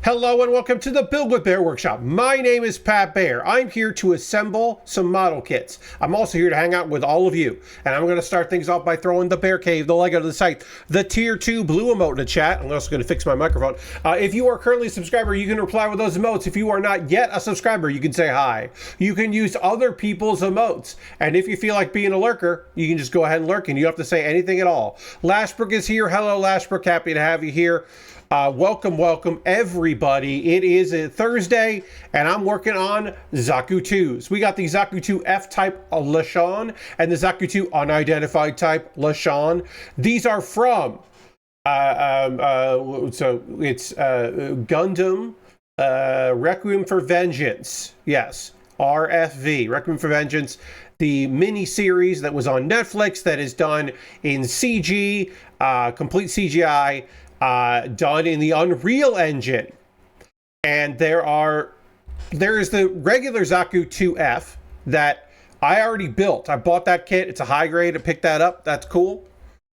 Hello and welcome to the Build with Baer workshop. My name is Pat Baer. I'm here to assemble some model kits. I'm also here to hang out with all of you. And I'm going to start things off by throwing the Bear Cave, the Lego to the site, the Tier 2 blue emote in the chat. I'm also going to fix my microphone. If you are currently a subscriber, you can reply with those emotes. If you are not yet a subscriber, you can say hi. You can use other people's emotes. And if you feel like being a lurker, you can just go ahead and lurk and you don't have to say anything at all. Lashbrook is here. Hello, Lashbrook. Happy to have you here. Welcome everybody. It is a Thursday and I'm working on Zaku 2s. We got the Zaku 2 F-type LeSean and the Zaku 2 Unidentified type LeSean. These are from so it's Gundam Requiem for Vengeance. Yes, RFV, Requiem for Vengeance, the mini series that was on Netflix that is done in CG, complete CGI. Done in the Unreal Engine. And there is the regular Zaku 2F that I already built. I bought that kit. It's a high grade. I picked that up. That's cool.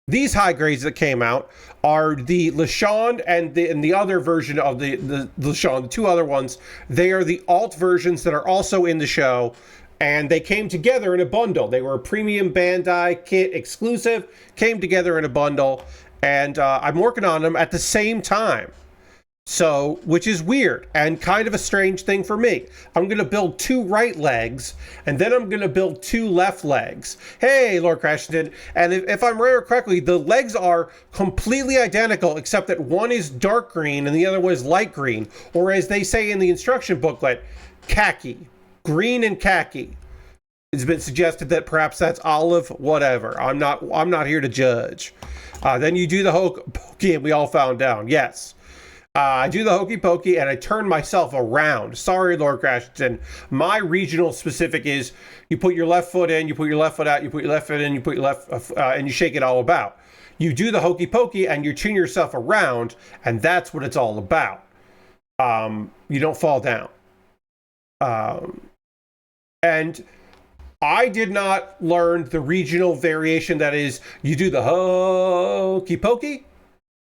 These high grades that came out are the LeSean and the other version of the LeSean, the two other ones. They are the alt versions that are also in the show. And they came together in a bundle. They were a premium Bandai kit exclusive, came together in a bundle. And I'm working on them at the same time. So, which is weird and kind of a strange thing for me. I'm going to build two right legs, and then I'm going to build two left legs. Hey, Lord Crashington. And if I remember correctly, the legs are completely identical, except that one is dark green and the other one is light green. Or as they say in the instruction booklet, khaki. Green and khaki. It's been suggested that perhaps that's olive, whatever. I'm not here to judge. Then you do the hokey pokey, and we all found down. Yes. I do the hokey pokey, and I turn myself around. Sorry, Lord Crashington. My regional specific is you put your left foot in, you put your left foot out, you put your left foot in, you put your left, and you shake it all about. You do the hokey pokey, and you turn yourself around, and that's what it's all about. You don't fall down. And I did not learn the regional variation that is, you do the hokey pokey,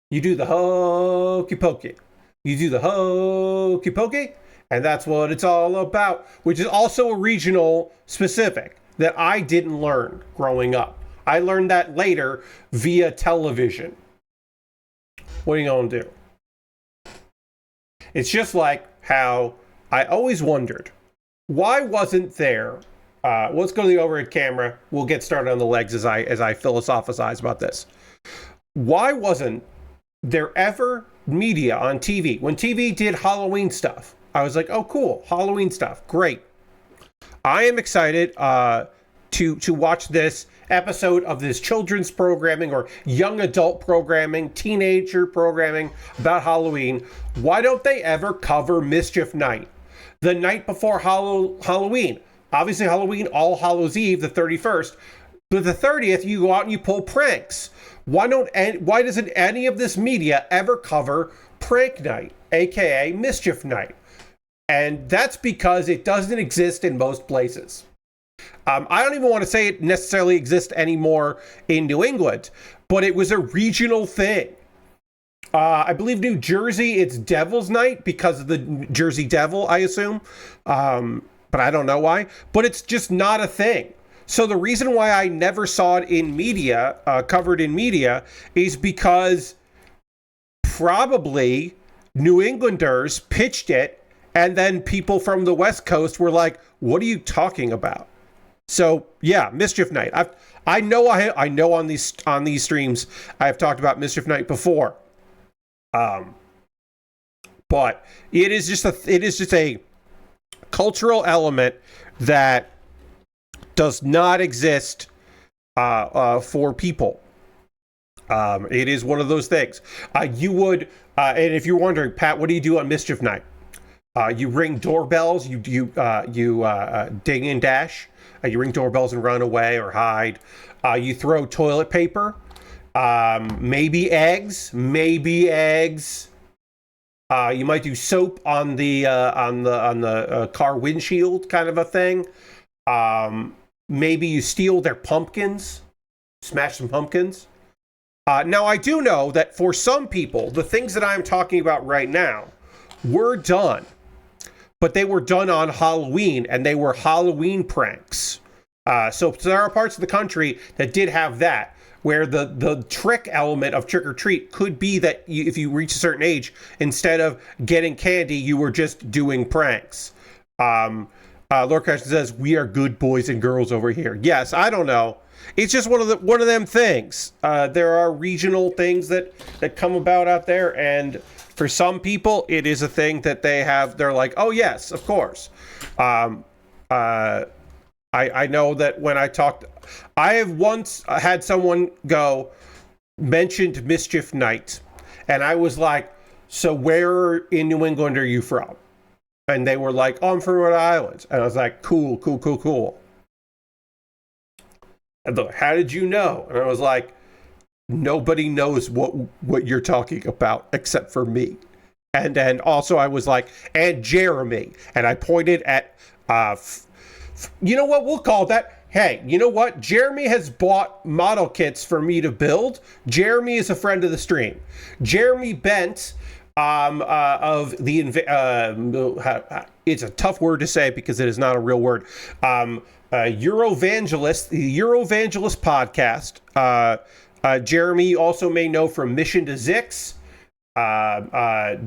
you do the hokey pokey, you do the hokey pokey, and that's what it's all about, which is also a regional specific that I didn't learn growing up. I learned that later via television. What are you going to do? It's just like how I always wondered, why wasn't there... let's go to the overhead camera. We'll get started on the legs as I philosophize about this. Why wasn't there ever media on TV? When TV did Halloween stuff, I was like, oh, cool, Halloween stuff, great. I am excited to watch this episode of this children's programming or young adult programming, teenager programming about Halloween. Why don't they ever cover Mischief Night? The night before Halloween. Obviously, Halloween, All Hallows Eve, the 31st. But the 30th, you go out and you pull pranks. Why doesn't any of this media ever cover Prank Night, aka Mischief Night? And that's because it doesn't exist in most places. I don't even want to say it necessarily exists anymore in New England, but it was a regional thing. I believe New Jersey, it's Devil's Night because of the Jersey Devil, I assume. But I don't know why. But it's just not a thing. So the reason why I never saw it in media, covered in media, is because probably New Englanders pitched it, and then people from the West Coast were like, "What are you talking about?" So yeah, Mischief Night. I know on these streams I've talked about Mischief Night before. But it is just a cultural element that does not exist for people. It is one of those things. You would, and if you're wondering, Pat, what do you do on Mischief Night? You ring doorbells. You ding and dash. You ring doorbells and run away or hide. You throw toilet paper. Maybe eggs. You might do soap on the car windshield, kind of a thing. Maybe you steal their pumpkins, smash some pumpkins. Now, I do know that for some people, the things that I'm talking about right now were done, but they were done on Halloween, and they were Halloween pranks. So there are parts of the country that did have that, where the trick element of trick or treat could be that if you reach a certain age, instead of getting candy, you were just doing pranks. Lord Christian says, "We are good boys and girls over here." Yes, I don't know. It's just one of them things. There are regional things that come about out there, and for some people, it is a thing that they have. They're like, "Oh yes, of course." I know that when I talked, I have once had someone mentioned Mischief Night, and I was like, "So where in New England are you from?" And they were like, "Oh, I'm from Rhode Island." And I was like, "Cool. And they're like, "How did you know?" And I was like, "Nobody knows what you're talking about except for me." And then also I was like, "And Jeremy." And I pointed at, you know what, we'll call that. Hey, you know what? Jeremy has bought model kits for me to build. Jeremy is a friend of the stream. Jeremy Bent of the, it's a tough word to say because it is not a real word. Eurovangelist, the Eurovangelist podcast. Jeremy also may know from Mission to Zix.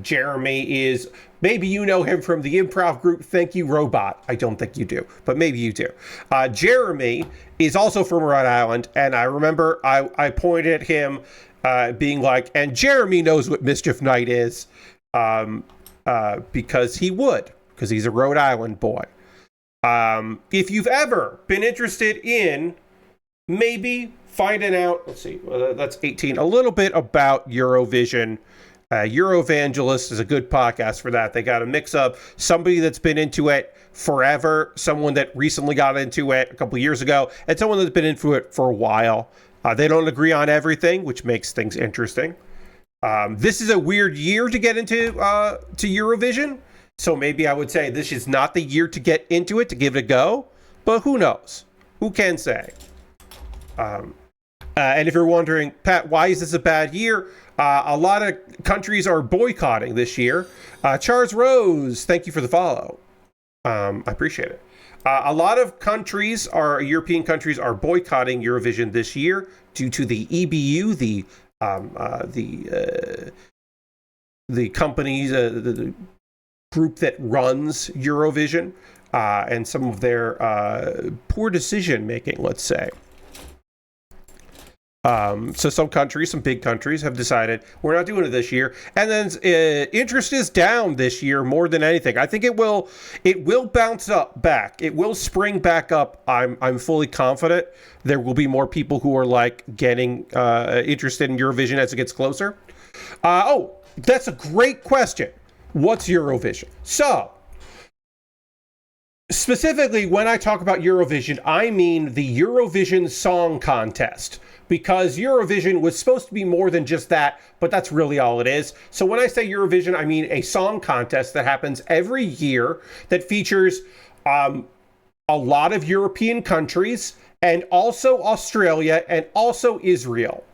Jeremy is, maybe you know him from the improv group Thank You Robot. I don't think you do, but maybe you do. Jeremy is also from Rhode Island, and I remember I pointed at him being like, "And Jeremy knows what Mischief Night is," because he's a Rhode Island boy. If you've ever been interested in maybe finding out, let's see, that's 18, a little bit about Eurovision, Eurovangelist is a good podcast for that. They got a mix of somebody that's been into it forever, someone that recently got into it a couple of years ago, and someone that's been into it for a while. They don't agree on everything, which makes things interesting. This is a weird year to get into to Eurovision, so maybe I would say this is not the year to get into it, to give it a go, but who knows? Who can say? And if you're wondering, Pat, why is this a bad year? A lot of countries are boycotting this year. Charles Rose, thank you for the follow. I appreciate it. A lot of European countries are boycotting Eurovision this year due to the EBU, the company, the group that runs Eurovision, and some of their poor decision making, let's say. So some big countries have decided we're not doing it this year, and then interest is down this year more than anything. I think it will bounce back. It will spring back up. I'm fully confident there will be more people who are like getting interested in Eurovision as it gets closer. Oh, that's a great question. What's Eurovision? So specifically, when I talk about Eurovision, I mean the Eurovision Song Contest. Because Eurovision was supposed to be more than just that, but that's really all it is. So when I say Eurovision, I mean a song contest that happens every year that features a lot of European countries and also Australia and also Israel.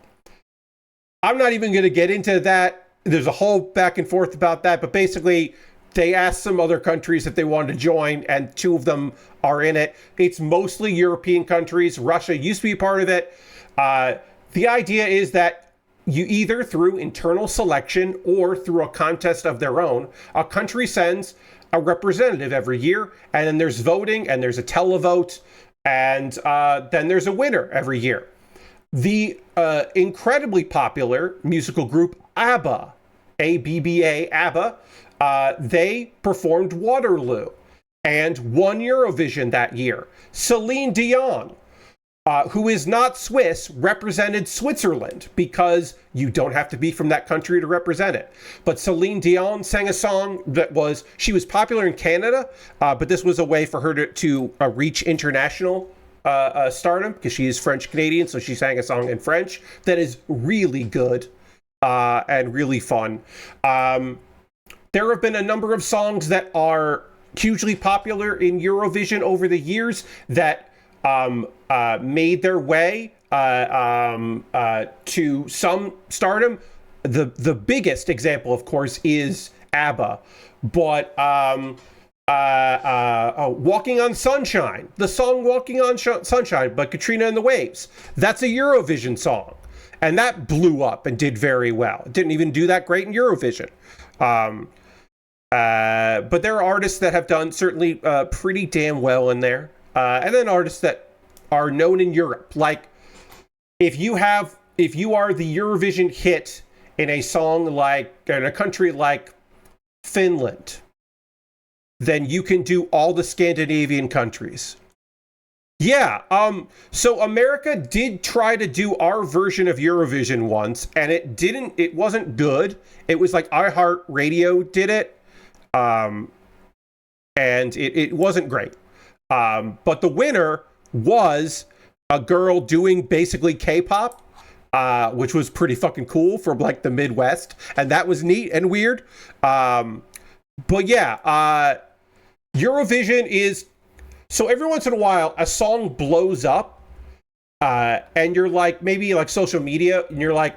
I'm not even going to get into that. There's a whole back and forth about that, but basically they asked some other countries if they wanted to join, and 2 of them are in it. It's mostly European countries. Russia used to be part of it. The idea is that you either through internal selection or through a contest of their own, a country sends a representative every year, and then there's voting and there's a televote, and then there's a winner every year. The incredibly popular musical group ABBA, A-B-B-A, ABBA, they performed Waterloo and won Eurovision that year. Celine Dion, who is not Swiss, represented Switzerland because you don't have to be from that country to represent it. But Celine Dion sang a song she was popular in Canada, but this was a way for her to reach international stardom because she is French Canadian, so she sang a song in French that is really good and really fun. There have been a number of songs that are hugely popular in Eurovision over the years that made their way to some stardom. The biggest example, of course, is ABBA, but Walking on Sunshine, the song Walking on Sunshine by Katrina and the Waves. That's a Eurovision song. And that blew up and did very well. It didn't even do that great in Eurovision. But there are artists that have done certainly pretty damn well in there. And then artists that are known in Europe. Like, if you are the Eurovision hit in a song like, in a country like Finland, then you can do all the Scandinavian countries. Yeah, so America did try to do our version of Eurovision once, and it wasn't good. It was like iHeartRadio did it, and it wasn't great. But the winner was a girl doing basically K-pop, which was pretty fucking cool from like the Midwest, and that was neat and weird. But yeah, Eurovision is, so every once in a while a song blows up, and you're like, maybe like social media, and you're like,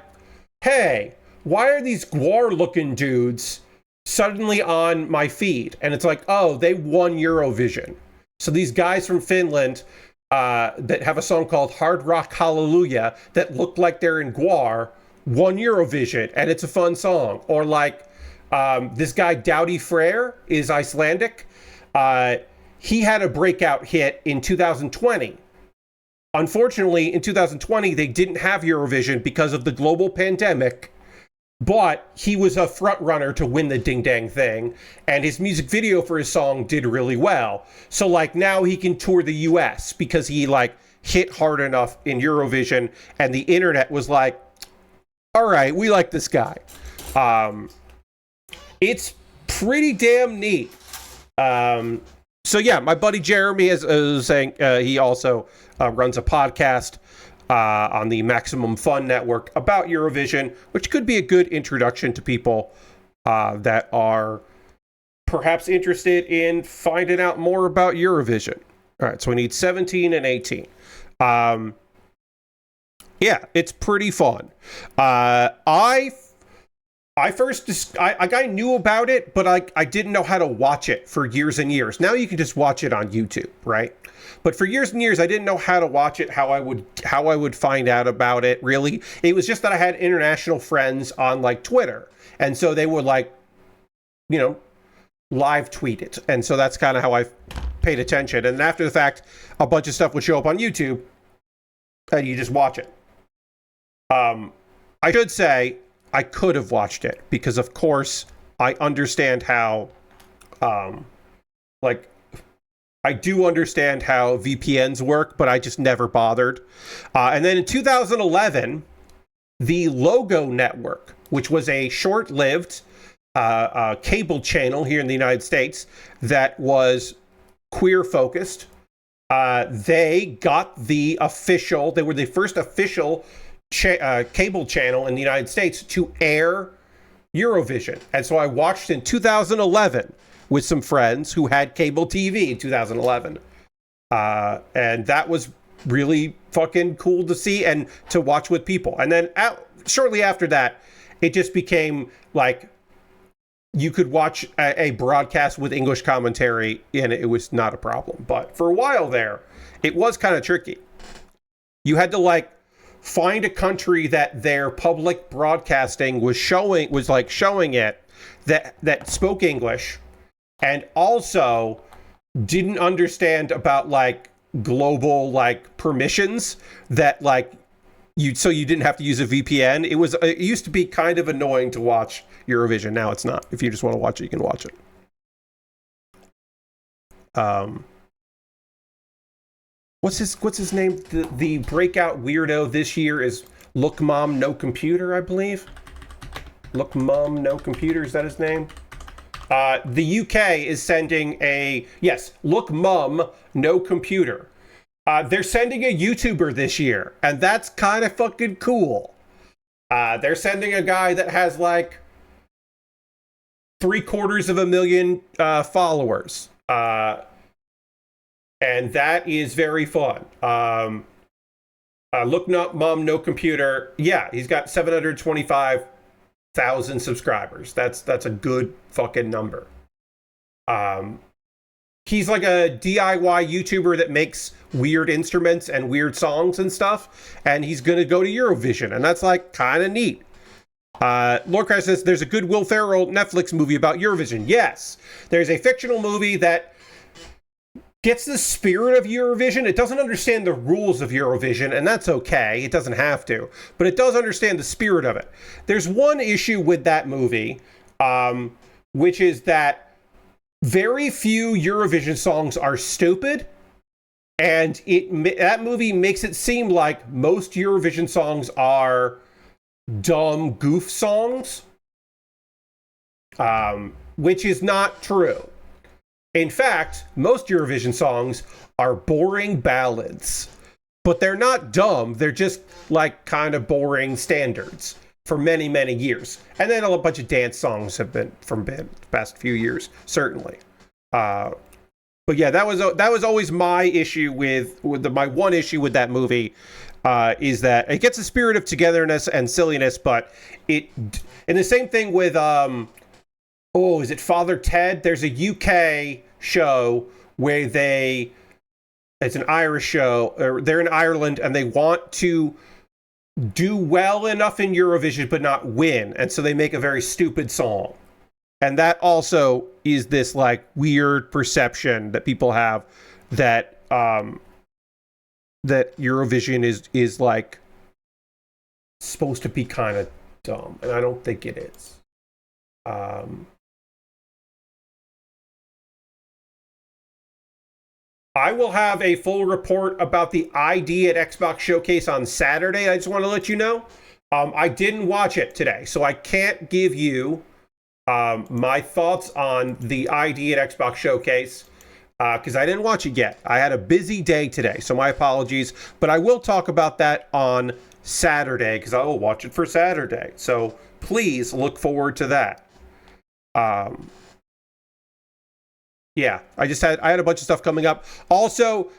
hey, why are these Gwar looking dudes suddenly on my feed? And it's like, oh, they won Eurovision. So these guys from Finland that have a song called Hard Rock Hallelujah that look like they're in Gwar won Eurovision, and it's a fun song. Or like this guy Dowdy Freyr is Icelandic. He had a breakout hit in 2020. Unfortunately, in 2020, they didn't have Eurovision because of the global pandemic, but he was a front runner to win the ding dang thing, and his music video for his song did really well. So like now he can tour the US because he like hit hard enough in Eurovision, and the internet was like, all right, we like this guy. It's pretty damn neat. So yeah, my buddy Jeremy is saying he also runs a podcast on the Maximum Fun Network about Eurovision, which could be a good introduction to people that are perhaps interested in finding out more about Eurovision. All right, so we need 17 and 18. Yeah, it's pretty fun. I knew about it, but I didn't know how to watch it for years and years. Now you can just watch it on YouTube, right? But for years and years, I didn't know how to watch it, how I would find out about it, really. It was just that I had international friends on, like, Twitter. And so they would, like, you know, live tweet it. And so that's kind of how I paid attention. And after the fact, a bunch of stuff would show up on YouTube, and you just watch it. I should say I could have watched it because, of course, I understand how, I do understand how VPNs work, but I just never bothered. And then in 2011, the Logo Network, which was a short-lived cable channel here in the United States that was queer-focused, they were the first official cable channel in the United States to air Eurovision. And so I watched in 2011 with some friends who had cable TV in 2011. And that was really fucking cool to see and to watch with people. And then shortly after that, it just became like you could watch a broadcast with English commentary and it was not a problem. But for a while there, it was kind of tricky. You had to like find a country that their public broadcasting was showing it that spoke English and also didn't understand about like global like permissions that like you didn't have to use a VPN. It used to be kind of annoying to watch Eurovision. Now it's not. If you just want to watch it, you can watch it. What's his name? The breakout weirdo this year is Look Mom No Computer, I believe. Look Mom No Computer, is that his name? The UK is sending Look Mom No Computer. They're sending a YouTuber this year, and that's kind of fucking cool. They're sending a guy that has like 750,000 followers. And that is very fun. Look Mom No Computer. Yeah, he's got 725 thousand subscribers. That's a good fucking number. He's like a DIY YouTuber that makes weird instruments and weird songs and stuff, and he's gonna go to Eurovision, and that's like kind of neat. Lord Christ says there's a good Will Ferrell Netflix movie about Eurovision. Yes, there's a fictional movie that gets the spirit of Eurovision. It doesn't understand the rules of Eurovision, and that's okay. It doesn't have to, but it does understand the spirit of it. There's one issue with that movie, which is that very few Eurovision songs are stupid, and that movie makes it seem like most Eurovision songs are dumb goof songs, which is not true. In fact, most Eurovision songs are boring ballads, but they're not dumb. They're just like kind of boring standards for many, many years. And then a bunch of dance songs have been from the past few years, certainly. But yeah, that was always my issue my one issue with that movie, is that it gets a spirit of togetherness and silliness, but and the same thing with is it Father Ted? There's a UK show where it's an Irish show, or they're in Ireland and they want to do well enough in Eurovision but not win, and so they make a very stupid song. And that also is this like weird perception that people have that that Eurovision is like supposed to be kind of dumb, and I don't think it is. I will have a full report about the ID at Xbox Showcase on Saturday. I just want to let you know. I didn't watch it today, so I can't give you my thoughts on the ID at Xbox Showcase because I didn't watch it yet. I had a busy day today, so my apologies. But I will talk about that on Saturday because I will watch it for Saturday. So please look forward to that. Yeah, I had a bunch of stuff coming up. Also,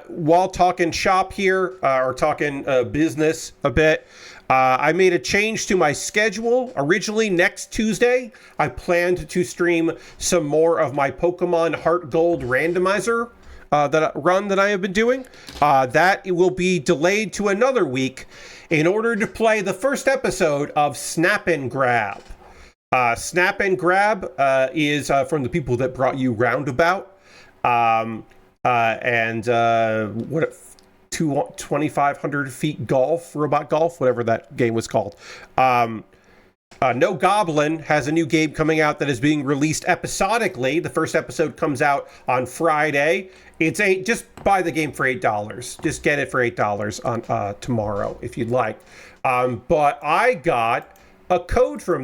while talking shop here, or talking business a bit, I made a change to my schedule. Originally, next Tuesday, I planned to stream some more of my Pokemon Heart Gold randomizer that I have been doing. That will be delayed to another week in order to play the first episode of Snap and Grab. Snap and Grab is from the people that brought you Roundabout, and 2,500 feet golf, robot golf, whatever that game was called. No Goblin has a new game coming out that is being released episodically. The first episode comes out on Friday. Just buy the game for $8. Just get it for $8 on tomorrow if you'd like. But I got a code from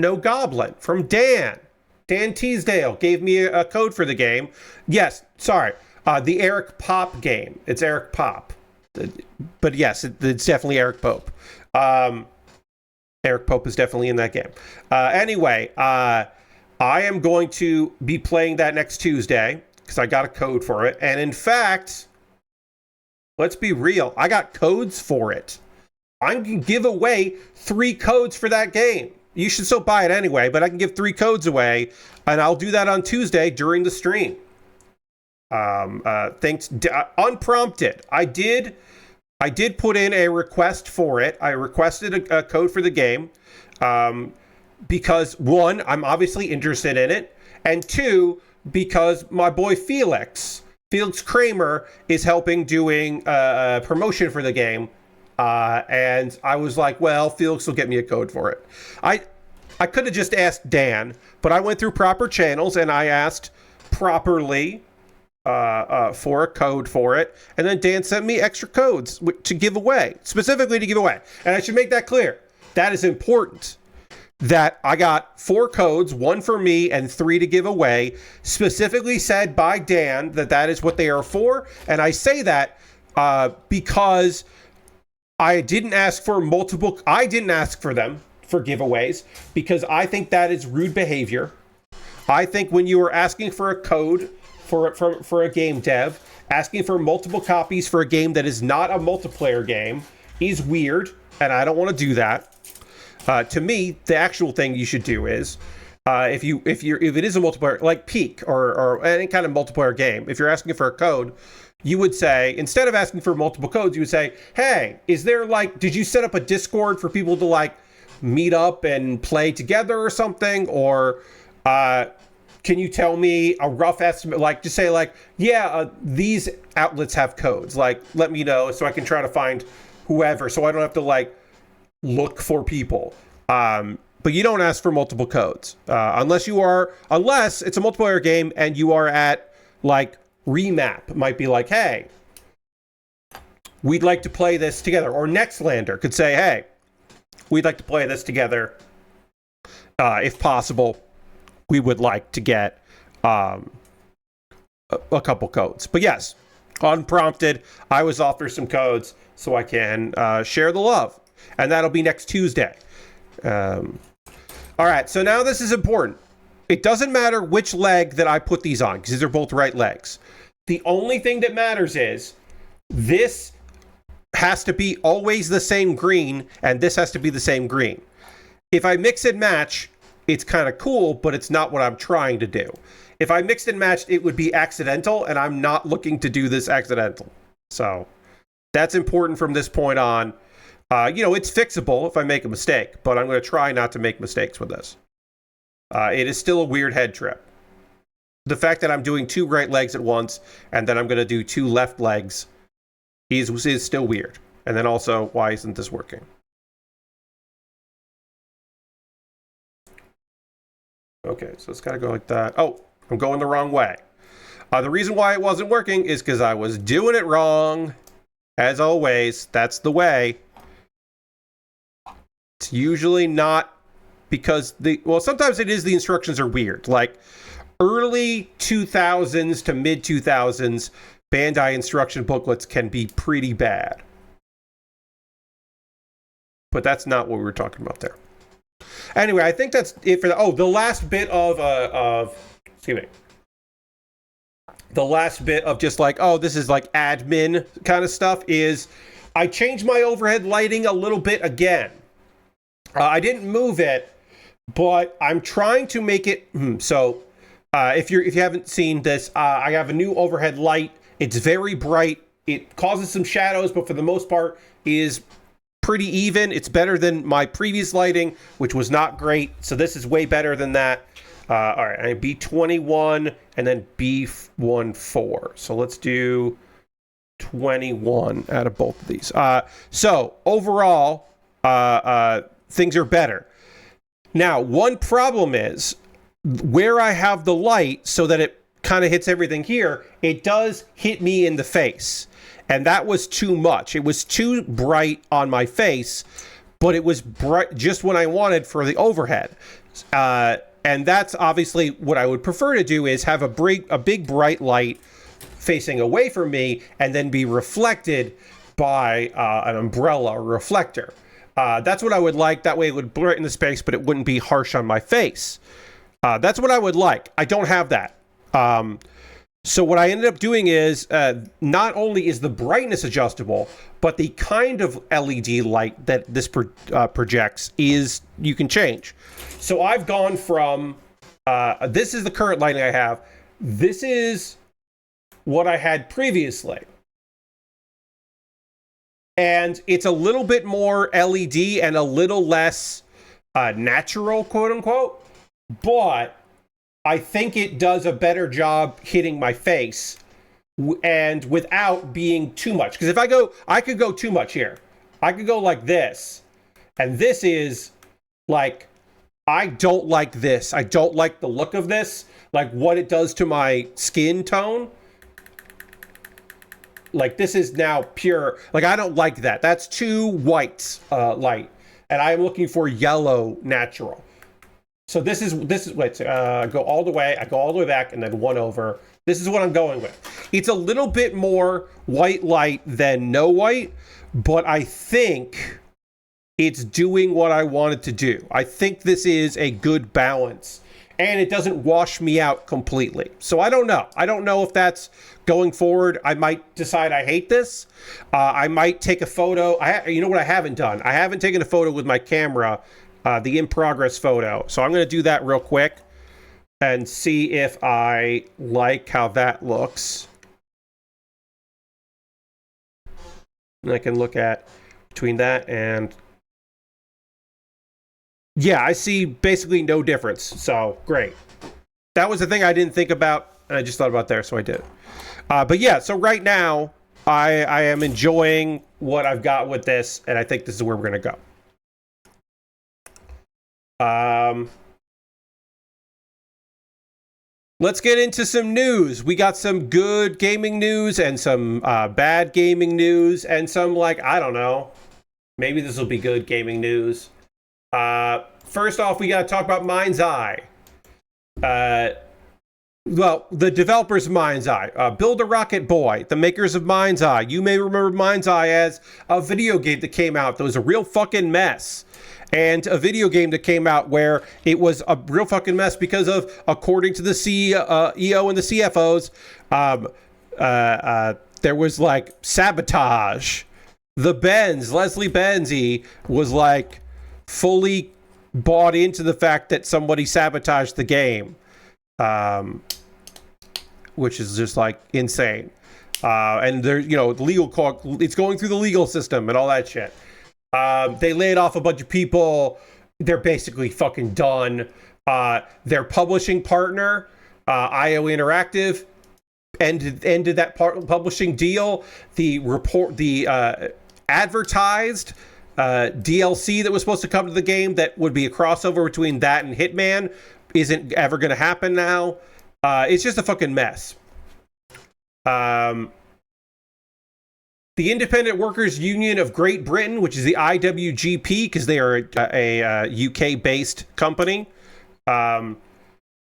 No Goblin, from Dan. Dan Teasdale gave me a code for the game. Yes, sorry. The Eric Pop game. It's Eric Pop. But yes, it's definitely Eric Pope. Eric Pope is definitely in that game. Anyway, I am going to be playing that next Tuesday because I got a code for it. And in fact, let's be real. I got codes for it. I can give away 3 codes for that game. You should still buy it anyway, but I can give 3 codes away, and I'll do that on Tuesday during the stream. Thanks, unprompted. I did put in a request for it. I requested a code for the game because 1, I'm obviously interested in it, and 2, because my boy Felix Kramer is helping doing promotion for the game. And I was like, well, Felix will get me a code for it. I could have just asked Dan, but I went through proper channels and I asked properly for a code for it. And then Dan sent me extra codes to give away, specifically to give away. And I should make that clear. That is important. That I got 4 codes, 1 for me and 3 to give away, specifically said by Dan that is what they are for. And I say that because I didn't ask for them for giveaways because I think that is rude behavior. I think when you are asking for a code for a game dev, asking for multiple copies for a game that is not a multiplayer game is weird, and I don't want to do that. To me, the actual thing you should do is, if it is a multiplayer like Peak or any kind of multiplayer game, if you're asking for a code, you would say, instead of asking for multiple codes, you would say, hey, is there did you set up a Discord for people to meet up and play together or something? Or can you tell me a rough estimate? Just say these outlets have codes. Let me know so I can try to find whoever, so I don't have to look for people. But you don't ask for multiple codes unless it's a multiplayer game and you are at Remap. Might be hey, we'd like to play this together. Or Nextlander could say, hey, we'd like to play this together. If possible, we would like to get a couple codes. But yes, unprompted, I was offered some codes so I can share the love. And that'll be next Tuesday. All right, so now this is important. It doesn't matter which leg that I put these on, because these are both right legs. The only thing that matters is this has to be always the same green, and this has to be the same green. If I mix and match, it's kind of cool, but it's not what I'm trying to do. If I mixed and matched, it would be accidental, and I'm not looking to do this accidental. So that's important from this point on. It's fixable if I make a mistake, but I'm going to try not to make mistakes with this. It is still a weird head trip. The fact that I'm doing 2 right legs at once, and then I'm going to do 2 left legs is still weird. And then also, why isn't this working? Okay, so it's got to go like that. Oh, I'm going the wrong way. The reason why it wasn't working is because I was doing it wrong. As always, that's the way. It's usually not because sometimes it is the instructions are weird. Early 2000s to mid 2000s, Bandai instruction booklets can be pretty bad. But that's not what we were talking about there. Anyway, I think that's it for the last bit of excuse me. The last bit of just this is admin kind of stuff is I changed my overhead lighting a little bit again. I didn't move it, but I'm trying to make it so if you haven't seen this, I have a new overhead light. It's very bright. It causes some shadows, but for the most part is pretty even. It's better than my previous lighting, which was not great. So this is way better than that. All right, I B21 and then B14. So let's do 21 out of both of these. So overall, things are better. Now, one problem is where I have the light so that it kind of hits everything here, it does hit me in the face. And that was too much. It was too bright on my face, but it was bright just when I wanted for the overhead. And that's obviously what I would prefer to do is have a big bright light facing away from me and then be reflected by an umbrella or reflector. That's what I would like. That way it would brighten the space, but it wouldn't be harsh on my face. That's what I would like. I don't have that. So what I ended up doing is not only is the brightness adjustable, but the kind of LED light that this projects is you can change. So I've gone from, this is the current lighting I have. This is what I had previously. And it's a little bit more LED and a little less natural, quote unquote. But I think it does a better job hitting my face and without being too much. Because if I could go too much here. I could go like this. And this is I don't like this. I don't like the look of this. What it does to my skin tone. This is now pure. I don't like that. That's too white light. And I'm looking for yellow natural. So this is wait, go all the way. I go all the way back and then 1 over. This is what I'm going with. It's a little bit more white light than no white, but I think it's doing what I want it to do. I think this is a good balance, and it doesn't wash me out completely. So I don't know. I don't know if that's going forward. I might decide I hate this. I might take a photo. You know what I haven't done? I haven't taken a photo with my camera the in progress photo. So I'm going to do that real quick and see if I like how that looks. And I can look at between that and... Yeah, I see basically no difference. So, great. That was the thing I didn't think about, and I just thought about there, so I did. But yeah, so right now, I am enjoying what I've got with this, and I think this is where we're going to go. Let's get into some news. We got some good gaming news and some bad gaming news and some, like, I don't know. Maybe this will be good gaming news. First off, we got to talk about Mind's Eye. Well, the developers of Mind's Eye. Build a Rocket Boy, the makers of Mind's Eye. You may remember Mind's Eye as a video game that came out that was a real fucking mess. And a video game that came out where it was a real fucking mess because of, according to the CEO and the CFOs, there was like sabotage. Leslie Benzie was like fully bought into the fact that somebody sabotaged the game, which is just like insane. And there, you know, the legal court, it's going through the legal system and all that shit. They laid off a bunch of people. They're basically fucking done. Their publishing partner, IO Interactive, ended that publishing deal. The advertised DLC that was supposed to come to the game that would be a crossover between that and Hitman isn't ever going to happen now. It's just a fucking mess. The Independent Workers Union of Great Britain, which is the IWGP, because they are a UK-based company, have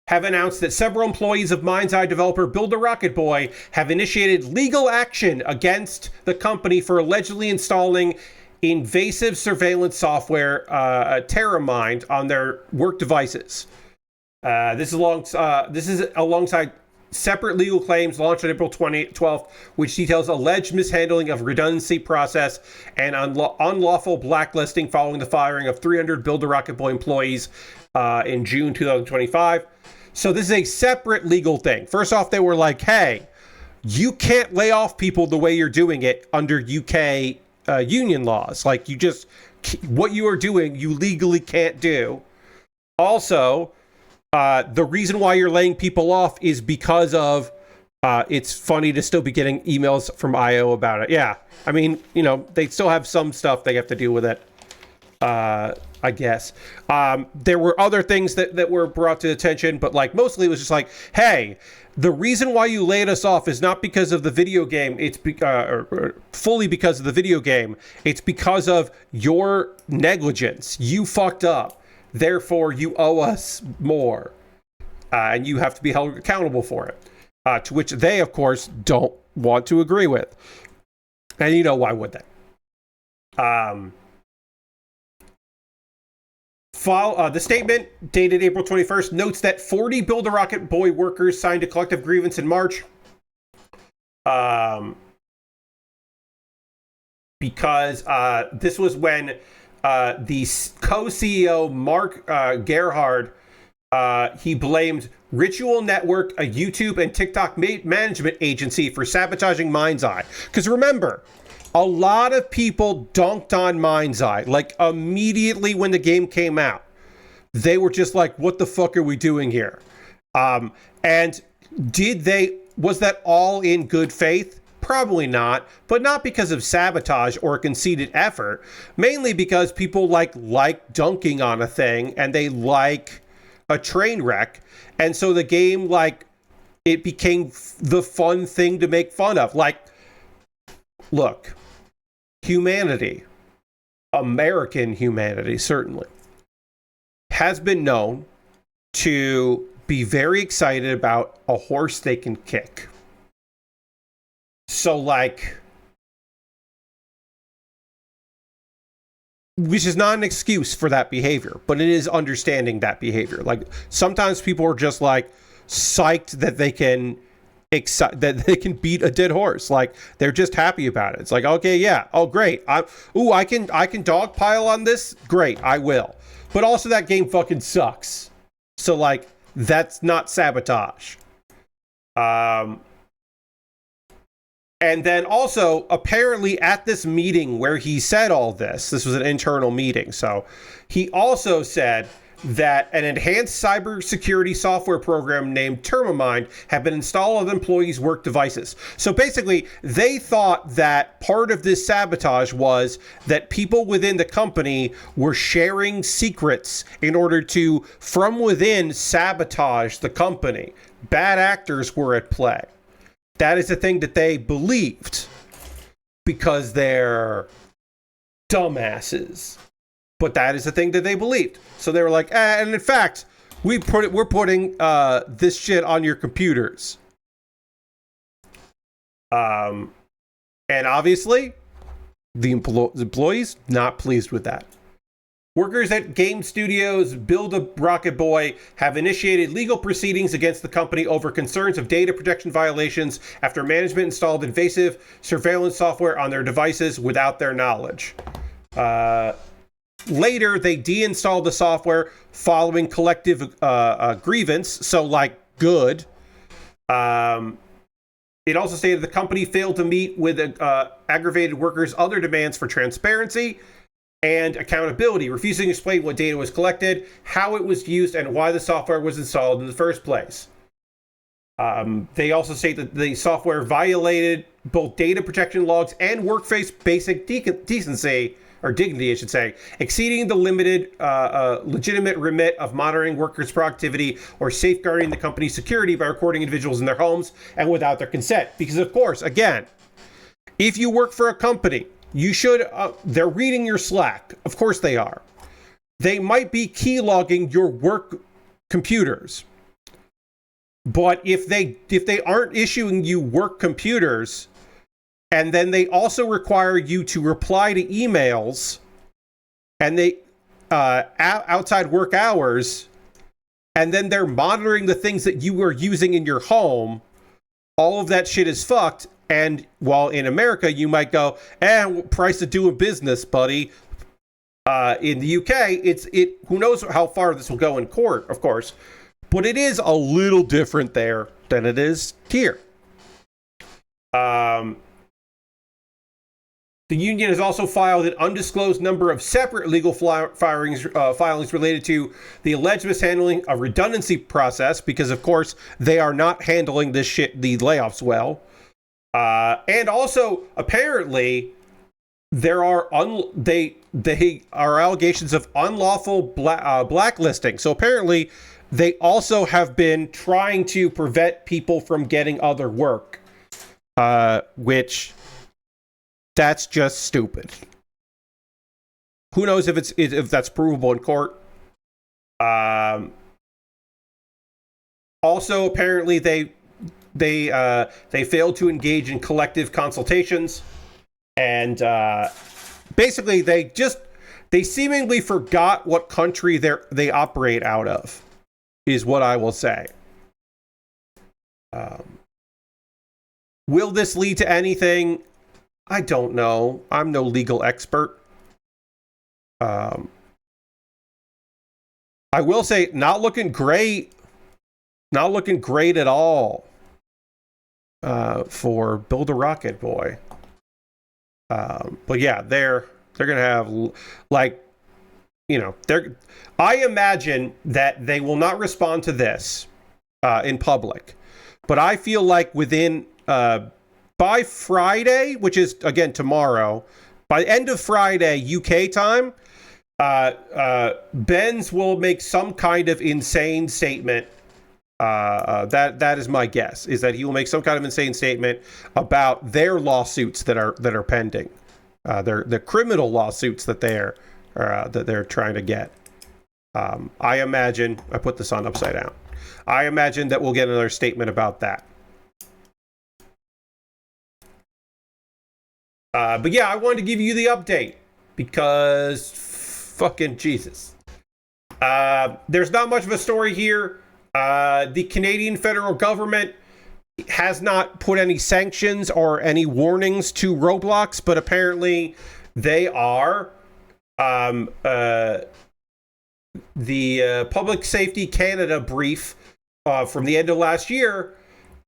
announced that several employees of Mind's Eye developer Build a Rocket Boy have initiated legal action against the company for allegedly installing invasive surveillance software, TerraMind, on their work devices. This is alongside separate legal claims launched on April 12th, which details alleged mishandling of redundancy process and unlawful blacklisting following the firing of 300 Build a Rocket Boy employees in June 2025. So this is a separate legal thing. First off, they were like, hey, you can't lay off people the way you're doing it under UK union laws. Like, you just, what you are doing, you legally can't do. Also, the reason why you're laying people off is because of it's funny to still be getting emails from IO about it. Yeah, I mean, you know, they still have some stuff they have to deal with it, I guess. There were other things that were brought to attention, but like mostly it was just like, hey, the reason why you laid us off is not because of the video game. It's fully because of the video game. It's because of your negligence. You fucked up. Therefore, you owe us more, and you have to be held accountable for it, to which they, of course, don't want to agree with. And you know, why would they? The statement, dated April 21st, notes that 40 Build a Rocket Boy workers signed a collective grievance in March because this was when the co-CEO Mark Gerhard, he blamed Ritual Network, a YouTube and TikTok management agency, for sabotaging Mind's Eye. Because remember, a lot of people dunked on Mind's Eye, like immediately when the game came out. They were just like, what the fuck are we doing here? And was that all in good faith? Probably not, but not because of sabotage or conceited effort, mainly because people like dunking on a thing and they like a train wreck. And so the game, like, it became the fun thing to make fun of. Like, look, humanity, American humanity certainly, has been known to be very excited about a horse they can kick. So, like, which is not an excuse for that behavior, but it is understanding that behavior. Like, sometimes people are just like psyched that they can beat a dead horse. Like, they're just happy about it. It's like, okay, yeah, oh great, I can dogpile on this. Great, I will. but also that game fucking sucks. So, like, that's not sabotage. And then also, apparently at this meeting where he said all this was an internal meeting. So he also said that an enhanced cybersecurity software program named Termamind had been installed on employees' work devices. So basically, they thought that part of this sabotage was that people within the company were sharing secrets in order to, from within, sabotage the company. Bad actors were at play. That is the thing that they believed because they're dumbasses. But that is the thing that they believed. So they were like, and in fact, we're putting this shit on your computers. And obviously, the employees not pleased with that. Workers at game studios Build a Rocket Boy have initiated legal proceedings against the company over concerns of data protection violations after management installed invasive surveillance software on their devices without their knowledge. Later, they deinstalled the software following collective grievance, so, like, good. It also stated the company failed to meet with aggravated workers' other demands for transparency and accountability, refusing to explain what data was collected, how it was used, and why the software was installed in the first place. They also state that the software violated both data protection logs and workplace basic decency, or dignity, I should say, exceeding the limited legitimate remit of monitoring workers' productivity or safeguarding the company's security by recording individuals in their homes and without their consent. Because, of course, again, if you work for a company, you should, they're reading your Slack. Of course they are. They might be keylogging your work computers. But if they aren't issuing you work computers, and then they also require you to reply to emails, and they outside work hours, and then they're monitoring the things that you are using in your home, all of that shit is fucked. And while in America, you might go, price of doing business, buddy. In the UK, who knows how far this will go in court, of course. But it is a little different there than it is here. The union has also filed an undisclosed number of separate legal filings related to the alleged mishandling of redundancy process, because, of course, they are not handling the layoffs well. And also, apparently, there are they are allegations of unlawful blacklisting. So apparently, they also have been trying to prevent people from getting other work, which that's just stupid. Who knows if that's provable in court? Also, apparently, they failed to engage in collective consultations, and basically they seemingly forgot what country they operate out of, is what I will say. Will this lead to anything? I don't know. I'm no legal expert. I will say, not looking great. Not looking great at all. For Build a Rocket Boy. But yeah, they're gonna have, like, you know, I imagine that they will not respond to this in public, but I feel like within by Friday, which is again tomorrow, by the end of Friday UK time, Benz will make some kind of insane statement. That is my guess, is that he will make some kind of insane statement about their lawsuits that are pending, the criminal lawsuits that they're trying to get. I imagine, I put this on upside down. I imagine that we'll get another statement about that. But yeah, I wanted to give you the update because fucking Jesus. There's not much of a story here. The Canadian federal government has not put any sanctions or any warnings to Roblox, but apparently they are Public Safety Canada brief from the end of last year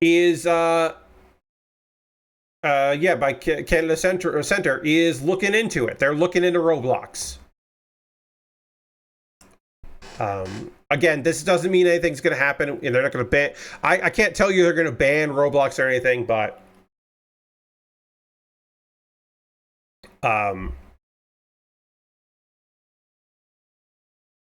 is by Canada Center is looking into it. They're looking into Roblox. Again, this doesn't mean anything's going to happen, and they're not going to ban. I can't tell you they're going to ban Roblox or anything, but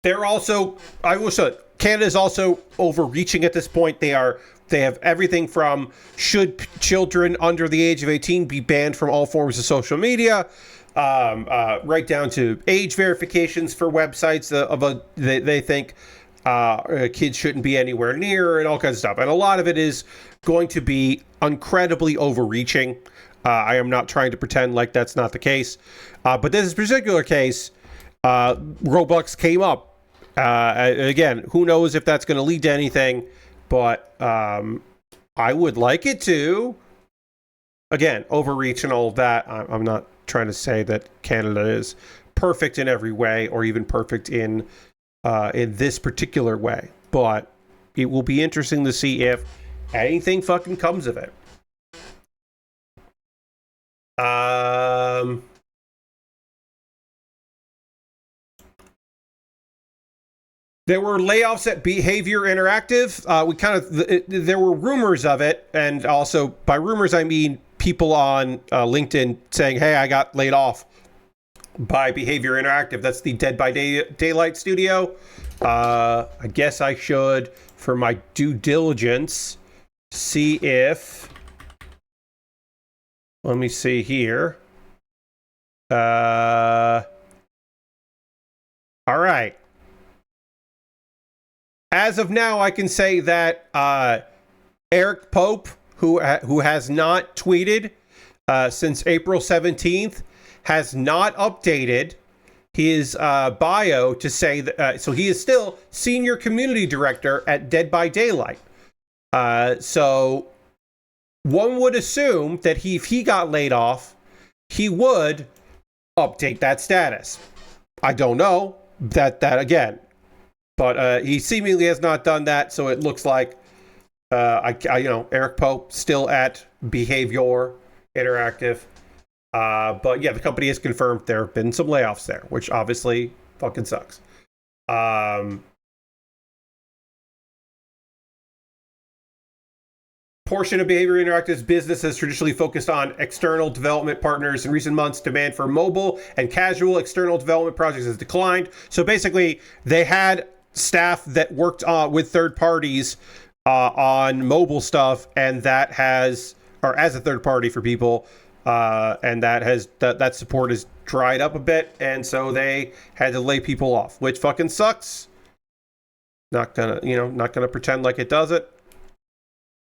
they're also. I will say, Canada's also overreaching at this point. They have everything from should children under the age of 18 be banned from all forms of social media, right down to age verifications for websites they think kids shouldn't be anywhere near, and all kinds of stuff. And a lot of it is going to be incredibly overreaching. I am not trying to pretend like that's not the case. But this particular case, Roblox came up. Again, who knows if that's going to lead to anything, but I would like it to. Again, overreach and all of that. I'm not trying to say that Canada is perfect in every way, or even perfect in this particular way, but it will be interesting to see if anything fucking comes of it. There were layoffs at Behavior Interactive. There were rumors of it, and also by rumors I mean people on LinkedIn saying, "Hey, I got laid off by Behavior Interactive." That's the Dead by Daylight studio. I guess I should, for my due diligence, see if. Let me see here. All right. As of now, I can say that Eric Pope, who has not tweeted since April 17th, has not updated his bio to say that. So he is still senior community director at Dead by Daylight. So one would assume that if he got laid off, he would update that status. I don't know that again. But he seemingly has not done that, so it looks like Eric Pope still at Behavior Interactive. But yeah, the company has confirmed there have been some layoffs there, which obviously fucking sucks. Portion of Behavior Interactive's business has traditionally focused on external development partners. In recent months, demand for mobile and casual external development projects has declined. So basically, they had staff that worked with third parties on mobile stuff, and that has, or as a third party for people, and that support has dried up a bit, and so they had to lay people off, which fucking sucks. Not gonna pretend like it doesn't.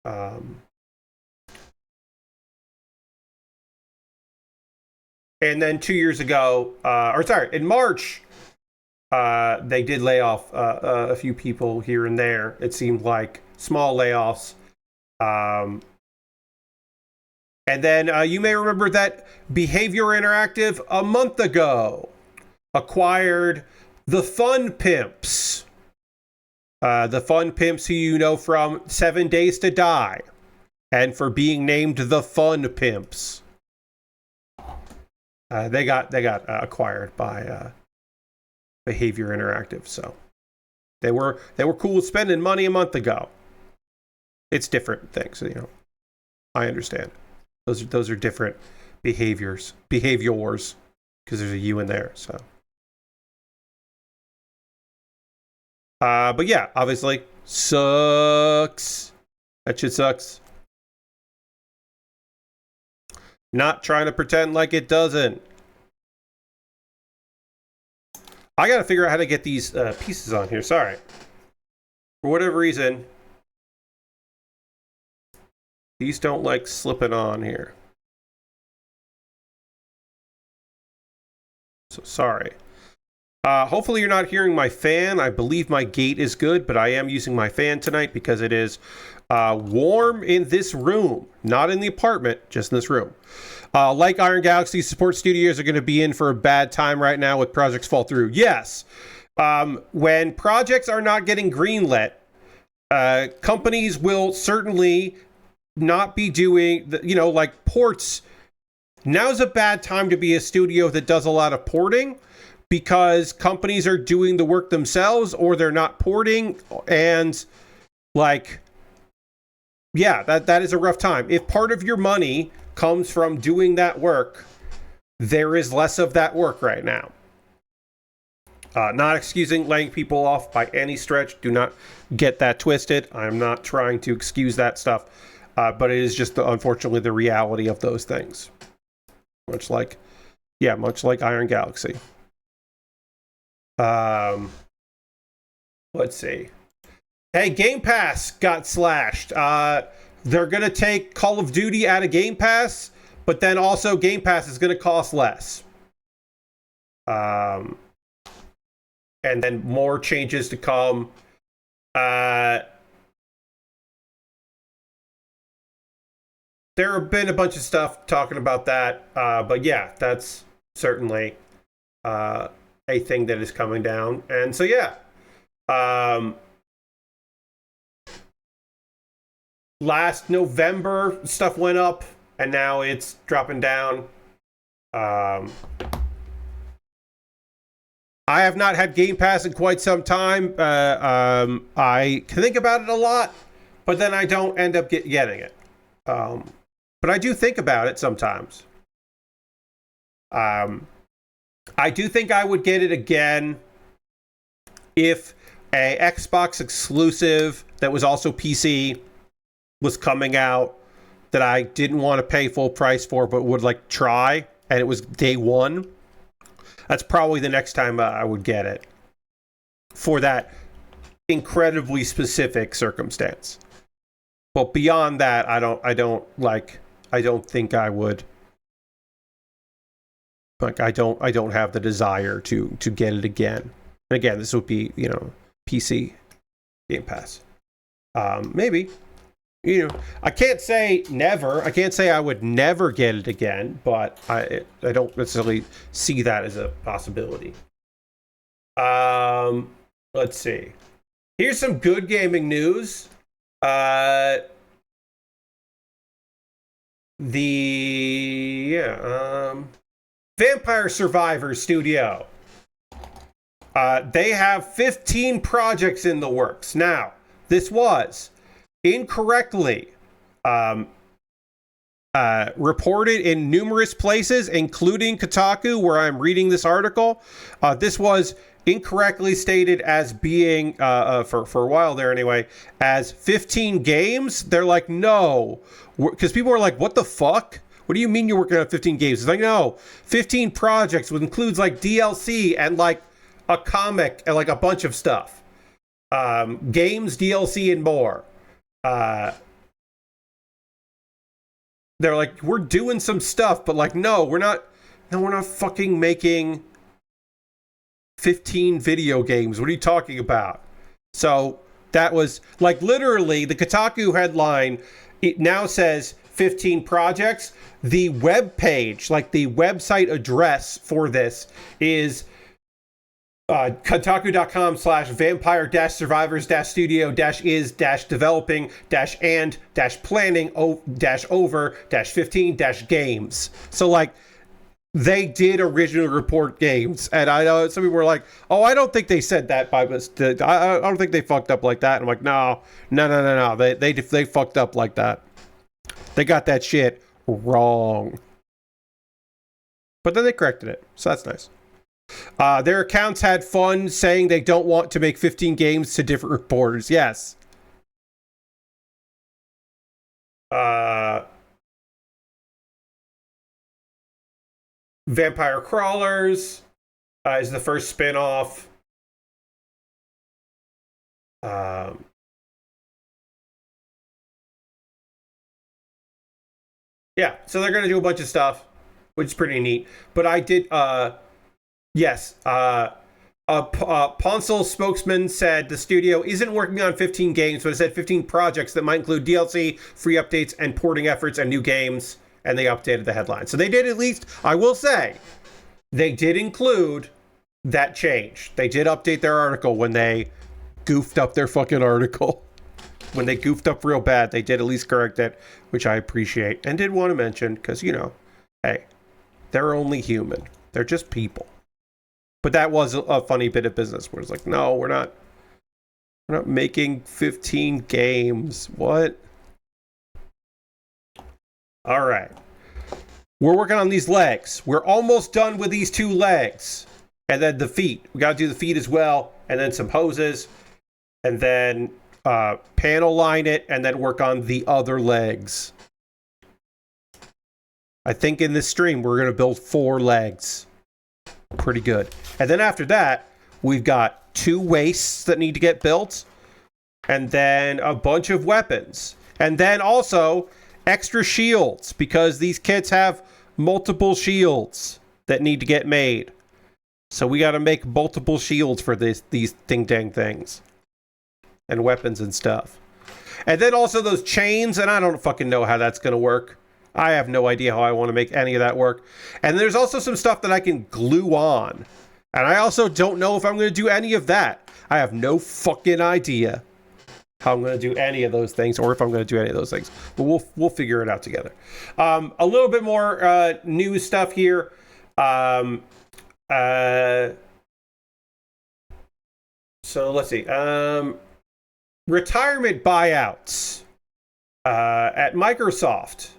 And then 2 years ago, in March, they did lay off a few people here and there. It seemed like small layoffs. And then you may remember that Behavior Interactive a month ago acquired the Fun Pimps. The Fun Pimps who you know from 7 Days to Die, and for being named the Fun Pimps. They got acquired by Behavior Interactive, so they were cool with spending money a month ago. It's different things, I understand. Those are different behaviors, because there's a U in there. So, but yeah, obviously sucks. That shit sucks. Not trying to pretend like it doesn't. I gotta figure out how to get these pieces on here. Sorry. For whatever reason, these don't like slipping on here. So sorry. Hopefully you're not hearing my fan. I believe my gate is good, but I am using my fan tonight because it is warm in this room. Not in the apartment, just in this room. Like Iron Galaxy, support studios are going to be in for a bad time right now with projects fall through. Yes. When projects are not getting greenlit, companies will certainly not be doing, like ports. Now's a bad time to be a studio that does a lot of porting, because companies are doing the work themselves, or they're not porting, and like, yeah, that is a rough time. If part of your money comes from doing that work, there is less of that work right now. Not excusing laying people off by any stretch. Do not get that twisted. I'm not trying to excuse that stuff, but it is just, unfortunately, the reality of those things. Much like Iron Galaxy. Let's see. Hey, Game Pass got slashed. They're going to take Call of Duty out of Game Pass, but then also Game Pass is going to cost less. And then more changes to come. There have been a bunch of stuff talking about that. But yeah, that's certainly a thing that is coming down. And so, yeah. Last November, stuff went up, and now it's dropping down. I have not had Game Pass in quite some time. I think about it a lot, but then I don't end up getting it. But I do think about it sometimes. I do think I would get it again if a Xbox exclusive that was also PC was coming out that I didn't want to pay full price for, but would like try, and it was day one. That's probably the next time I would get it, for that incredibly specific circumstance. But beyond that, I don't think I would. Like, I don't have the desire to get it again. And again, this would be, PC Game Pass. Maybe. I can't say never. I can't say I would never get it again, but I don't necessarily see that as a possibility. Let's see. Here's some good gaming news. Vampire Survivors Studio. They have 15 projects in the works. Now, this was incorrectly reported in numerous places, including Kotaku, where I'm reading this article. This was incorrectly stated as being, for a while there anyway, as 15 games. They're like, no. Because people are like, what the fuck? What do you mean you're working on 15 games? It's like, no. 15 projects, which includes like DLC and like a comic and like a bunch of stuff. Games, DLC, and more. They're like, we're doing some stuff, but like, no, we're not fucking making 15 video games. What are you talking about? So that was like, literally, the Kotaku headline, it now says 15 projects. The web page, like the website address for this, is kotaku.com/vampire-survivors-studio-is-developing-and-planning-over-15-games. So like, they did originally report games, and I know some people were like, oh, I don't think they said that by mistake. I don't think they fucked up like that. And I'm like, no. They fucked up like that. They got that shit wrong. But then they corrected it, so that's nice. Their accounts had fun saying they don't want to make 15 games to different reporters. Yes. Vampire Crawlers is the first spin-off. Yeah, so they're going to do a bunch of stuff, which is pretty neat. But I did, yes, Ponsel spokesman said the studio isn't working on 15 games, but it said 15 projects that might include DLC, free updates, and porting efforts and new games, and they updated the headline. So they did, at least, I will say, they did include that changed. They did update their article when they goofed up their fucking article. When they goofed up real bad, they did at least correct it, which I appreciate and did want to mention because, you know, hey, they're only human. They're just people. But that was a funny bit of business where it's like, no, we're not making 15 games. What? All right. We're working on these legs. We're almost done with these 2 legs. And then the feet. We got to do the feet as well. And then some hoses. And then panel line it. And then work on the other legs. I think in this stream, we're going to build 4 legs. Pretty good. And then after that, we've got 2 waists that need to get built. And then a bunch of weapons. And then also extra shields. Because these kits have multiple shields that need to get made. So we got to make multiple shields for these dang things. And weapons and stuff. And then also those chains. And I don't fucking know how that's going to work. I have no idea how I want to make any of that work. And there's also some stuff that I can glue on. And I also don't know if I'm going to do any of that. I have no fucking idea how I'm going to do any of those things or if I'm going to do any of those things. But we'll figure it out together. A little bit more news stuff here. So let's see. Retirement buyouts at Microsoft.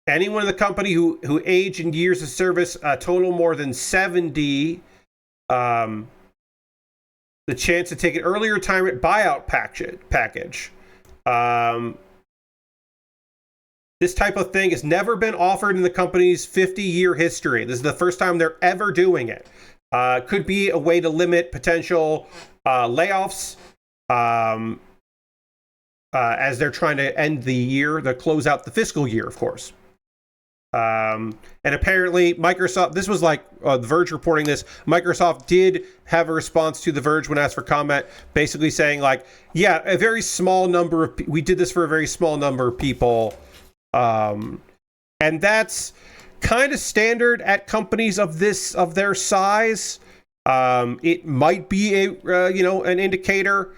Anyone in the company who age in years of service total more than 70, the chance to take an early retirement buyout package. This type of thing has never been offered in the company's 50-year history. This is the first time they're ever doing it. Could be a way to limit potential layoffs. As they're trying to end the year, to close out the fiscal year, of course. And apparently Microsoft, this was like The Verge reporting this, Microsoft did have a response to The Verge when asked for comment, basically saying like, yeah, a very small number of, we did this for a very small number of people. And that's kind of standard at companies of their size. It might be an indicator.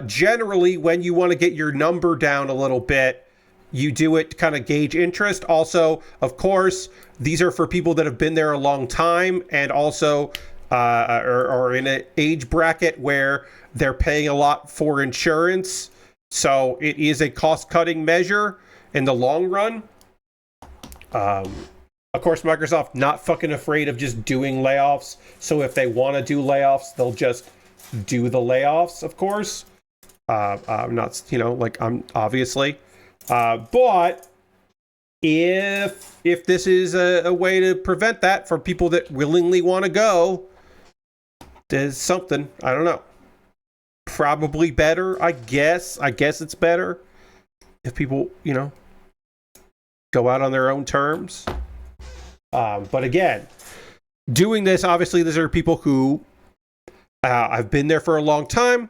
Generally, when you want to get your number down a little bit, you do it to kind of gauge interest. Also, of course, these are for people that have been there a long time and also are in an age bracket where they're paying a lot for insurance. So it is a cost-cutting measure in the long run. Of course, Microsoft not fucking afraid of just doing layoffs. So if they want to do layoffs, they'll just do the layoffs, of course. I'm not, I'm obviously. But if this is a way to prevent that for people that willingly want to go, there's something. I don't know. Probably better, I guess. I guess it's better if people, go out on their own terms. But again, doing this, obviously, these are people who have been there for a long time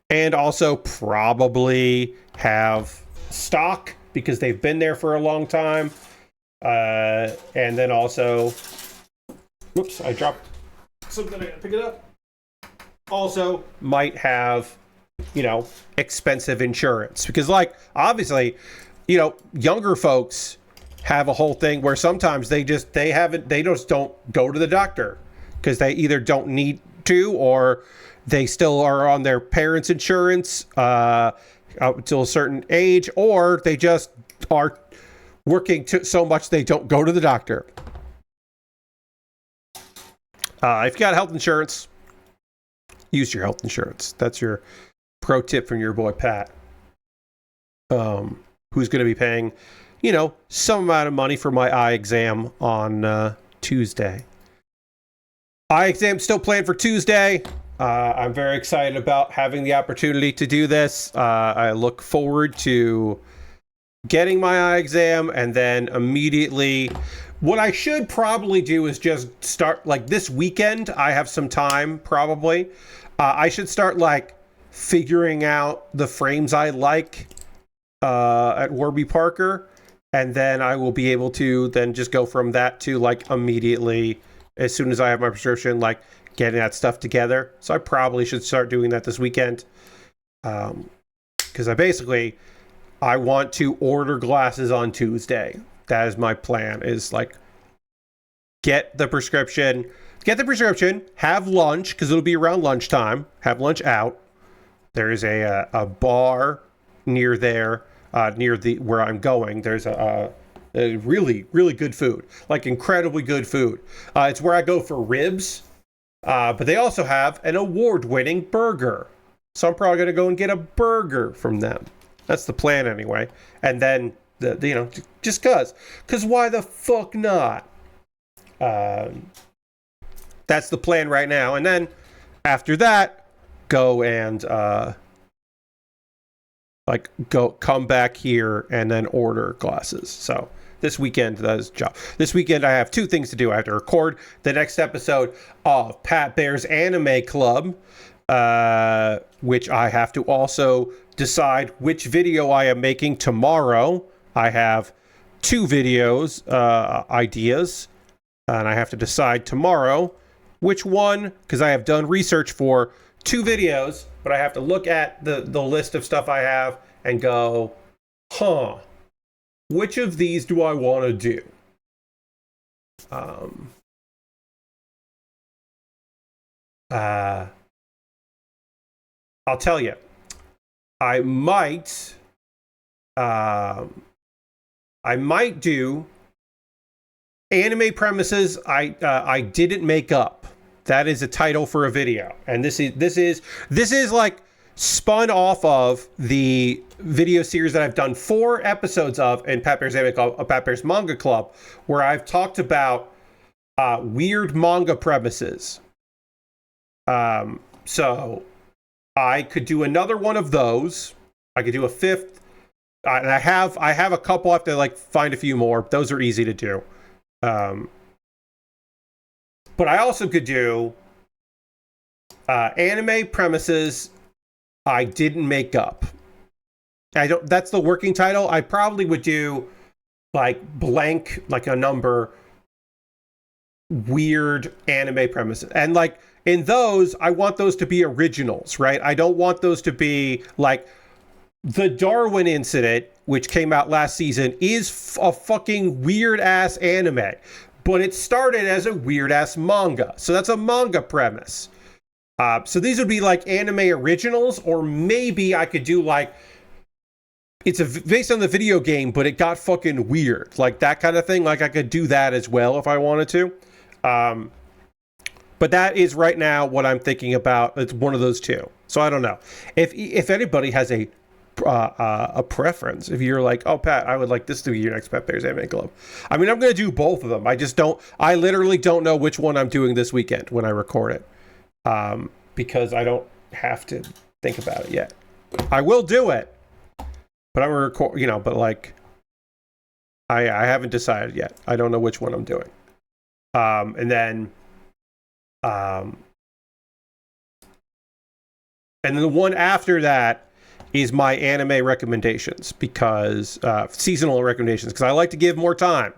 and also probably have stock because they've been there for a long time. And then also, whoops, I dropped something. I gotta pick it up. Also might have, expensive insurance because obviously, younger folks have a whole thing where sometimes they just don't go to the doctor because they either don't need to or they still are on their parents' insurance up until a certain age, or they just are working so much they don't go to the doctor. If you got health insurance, use your health insurance. That's your pro tip from your boy Pat, who's going to be paying, some amount of money for my eye exam on Tuesday. Eye exam still planned for Tuesday. I'm very excited about having the opportunity to do this. I look forward to getting my eye exam and then immediately. What I should probably do is just start this weekend. I have some time probably. I should start figuring out the frames I like at Warby Parker, and then I will be able to then just go from that to immediately as soon as I have my prescription, like getting that stuff together. So I probably should start doing that this weekend. Because I want to order glasses on Tuesday. That is my plan, is like get the prescription, have lunch, because it'll be around lunchtime, have lunch out. There is a bar near there, near where I'm going. There's a really, really good food, like incredibly good food. It's where I go for ribs, but they also have an award-winning burger. So I'm probably going to go and get a burger from them. That's the plan anyway. And then, just cause why the fuck not? That's the plan right now. And then after that, go and come back here and then order glasses. So this weekend, that is job. This weekend, I have two things to do. I have to record the next episode of Pat Baer's Anime Club, which I have to also decide which video I am making tomorrow. I have 2 videos ideas, and I have to decide tomorrow which one, because I have done research for 2 videos, but I have to look at the list of stuff I have and go, which of these do I want to do? I'll tell you, I might do anime premises I didn't make up. That is a title for a video, and this is like spun off of the video series that I've done 4 episodes of in Pat Baer's Anime Club, Pat Baer's Manga Club, where I've talked about weird manga premises. So I could do another one of those. I could do a 5th. And I have a couple. I have to like find a few more. Those are easy to do. But I also could do anime premises I didn't make up. That's the working title. I probably would do like blank, like a number, weird anime premises. And like in those, I want those to be originals, right? I don't want those to be like the Darwin Incident, which came out last season, is a fucking weird ass anime, but it started as a weird ass manga. So that's a manga premise. So these would be like anime originals, or maybe I could do like, it's based on the video game, but it got fucking weird. Like that kind of thing. Like I could do that as well if I wanted to. But that is right now what I'm thinking about. It's one of those 2. So I don't know. If anybody has a preference, if you're like, oh Pat, I would like this to be your next Pat Baer's Anime Club. I mean, I'm going to do both of them. I literally don't know which one I'm doing this weekend when I record it. Because I don't have to think about it yet. I will do it, but I'm going to record, but like, I haven't decided yet. I don't know which one I'm doing. And then the one after that is my anime recommendations, because seasonal recommendations, because I like to give more time.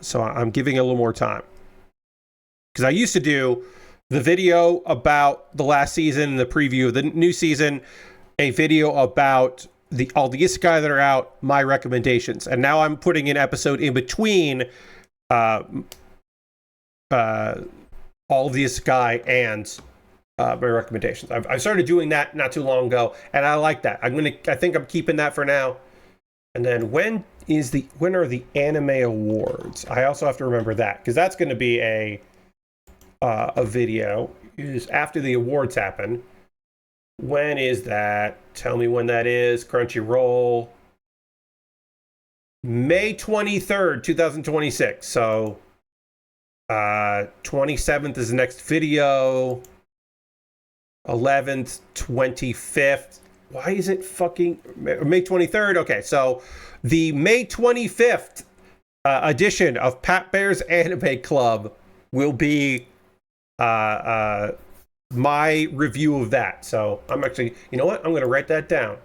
So I'm giving a little more time, because I used to do the video about the last season, the preview of the new season, a video about all the isekai that are out, my recommendations, and now I'm putting an episode in between all of the isekai and my recommendations. I started doing that not too long ago, and I like that. I think I'm keeping that for now. And then when are the anime awards? I also have to remember that, because that's going to be a video is after the awards happen. When is that? Tell me when that is. Crunchyroll. May 23rd, 2026. So 27th is the next video. 11th, 25th. Why is it fucking May 23rd? Okay, so the May 25th edition of Pat Baer's Anime Club will be my review of that. So I'm actually, you know what? I'm going to write that down.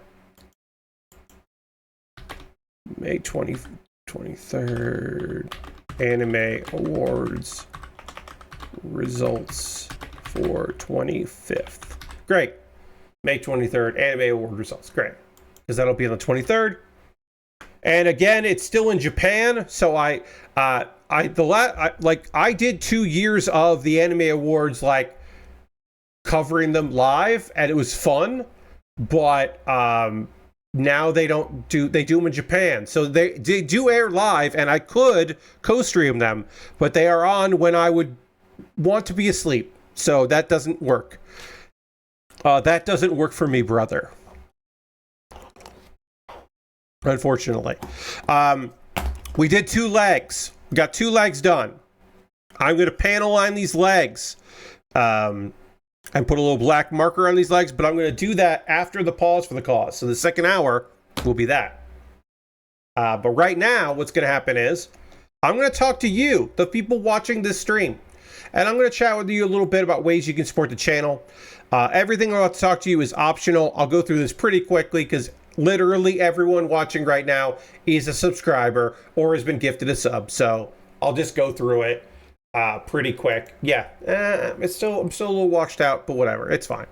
May 23rd. Anime Awards results for 25th. Great. May 23rd, Anime Award results. Great. Because that'll be on the 23rd. And again, it's still in Japan, so I did 2 years of the Anime Awards, like covering them live, and it was fun. But now they do them in Japan, so they do air live, and I could co-stream them, but they are on when I would want to be asleep, so that doesn't work. That doesn't work for me, brother. Unfortunately. We did 2 legs. We got 2 legs done. I'm going to panel line these legs and put a little black marker on these legs, but I'm going to do that after the pause for the cause. So the second hour will be that. But right now, what's going to happen is I'm going to talk to you, the people watching this stream, and I'm going to chat with you a little bit about ways you can support the channel. Everything I'm about to talk to you is optional. I'll go through this pretty quickly because literally everyone watching right now is a subscriber or has been gifted a sub. So I'll just go through it pretty quick. Yeah, I'm still a little washed out, but whatever, it's fine.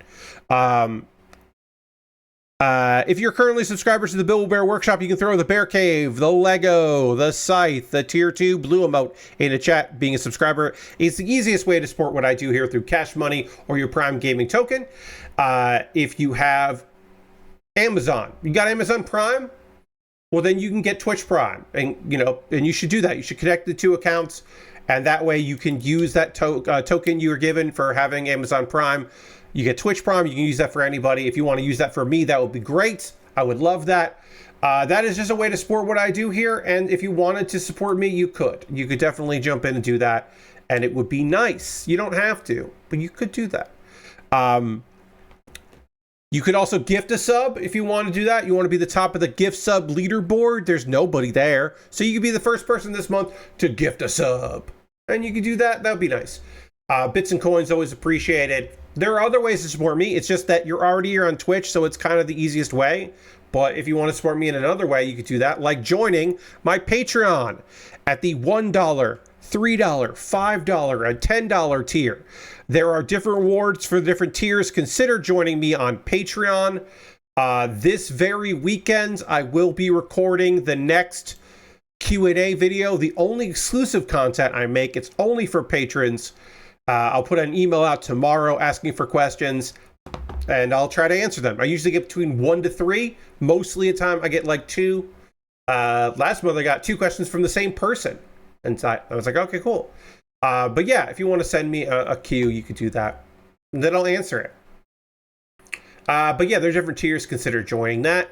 If you're currently subscribers to the Bill Bear Workshop, you can throw the Bear Cave, the Lego, the Scythe, the Tier 2 Blue emote in the chat. Being a subscriber is the easiest way to support what I do here through Cash Money or your Prime Gaming token. If you have Amazon, you got Amazon Prime? Well, then you can get Twitch Prime, and you should do that. You should connect the 2 accounts, and that way you can use that token you were given for having Amazon Prime. You get Twitch Prime. You can use that for anybody. If you want to use that for me, that would be great. I would love that. That is just a way to support what I do here, and if you wanted to support me, you could. You could definitely jump in and do that, and it would be nice. You don't have to, but you could do that. You could also gift a sub if you want to do that. You want to be the top of the gift sub leaderboard. There's nobody there. So you could be the first person this month to gift a sub. And you could do that. That would be nice. Bits and coins, always appreciated. There are other ways to support me. It's just that you're already here on Twitch, so it's kind of the easiest way. But if you want to support me in another way, you could do that, like joining my Patreon at the $1, $3, $5, and $10 tier. There are different rewards for different tiers. Consider joining me on Patreon. This very weekend, I will be recording the next Q&A video. The only exclusive content I make, it's only for patrons. I'll put an email out tomorrow asking for questions, and I'll try to answer them. I usually get between 1 to 3. Mostly a time I get like 2. Last month I got 2 questions from the same person. And I was like, okay, cool. But yeah, if you want to send me a Q, you could do that. And then I'll answer it. But yeah, there's different tiers. Consider joining that.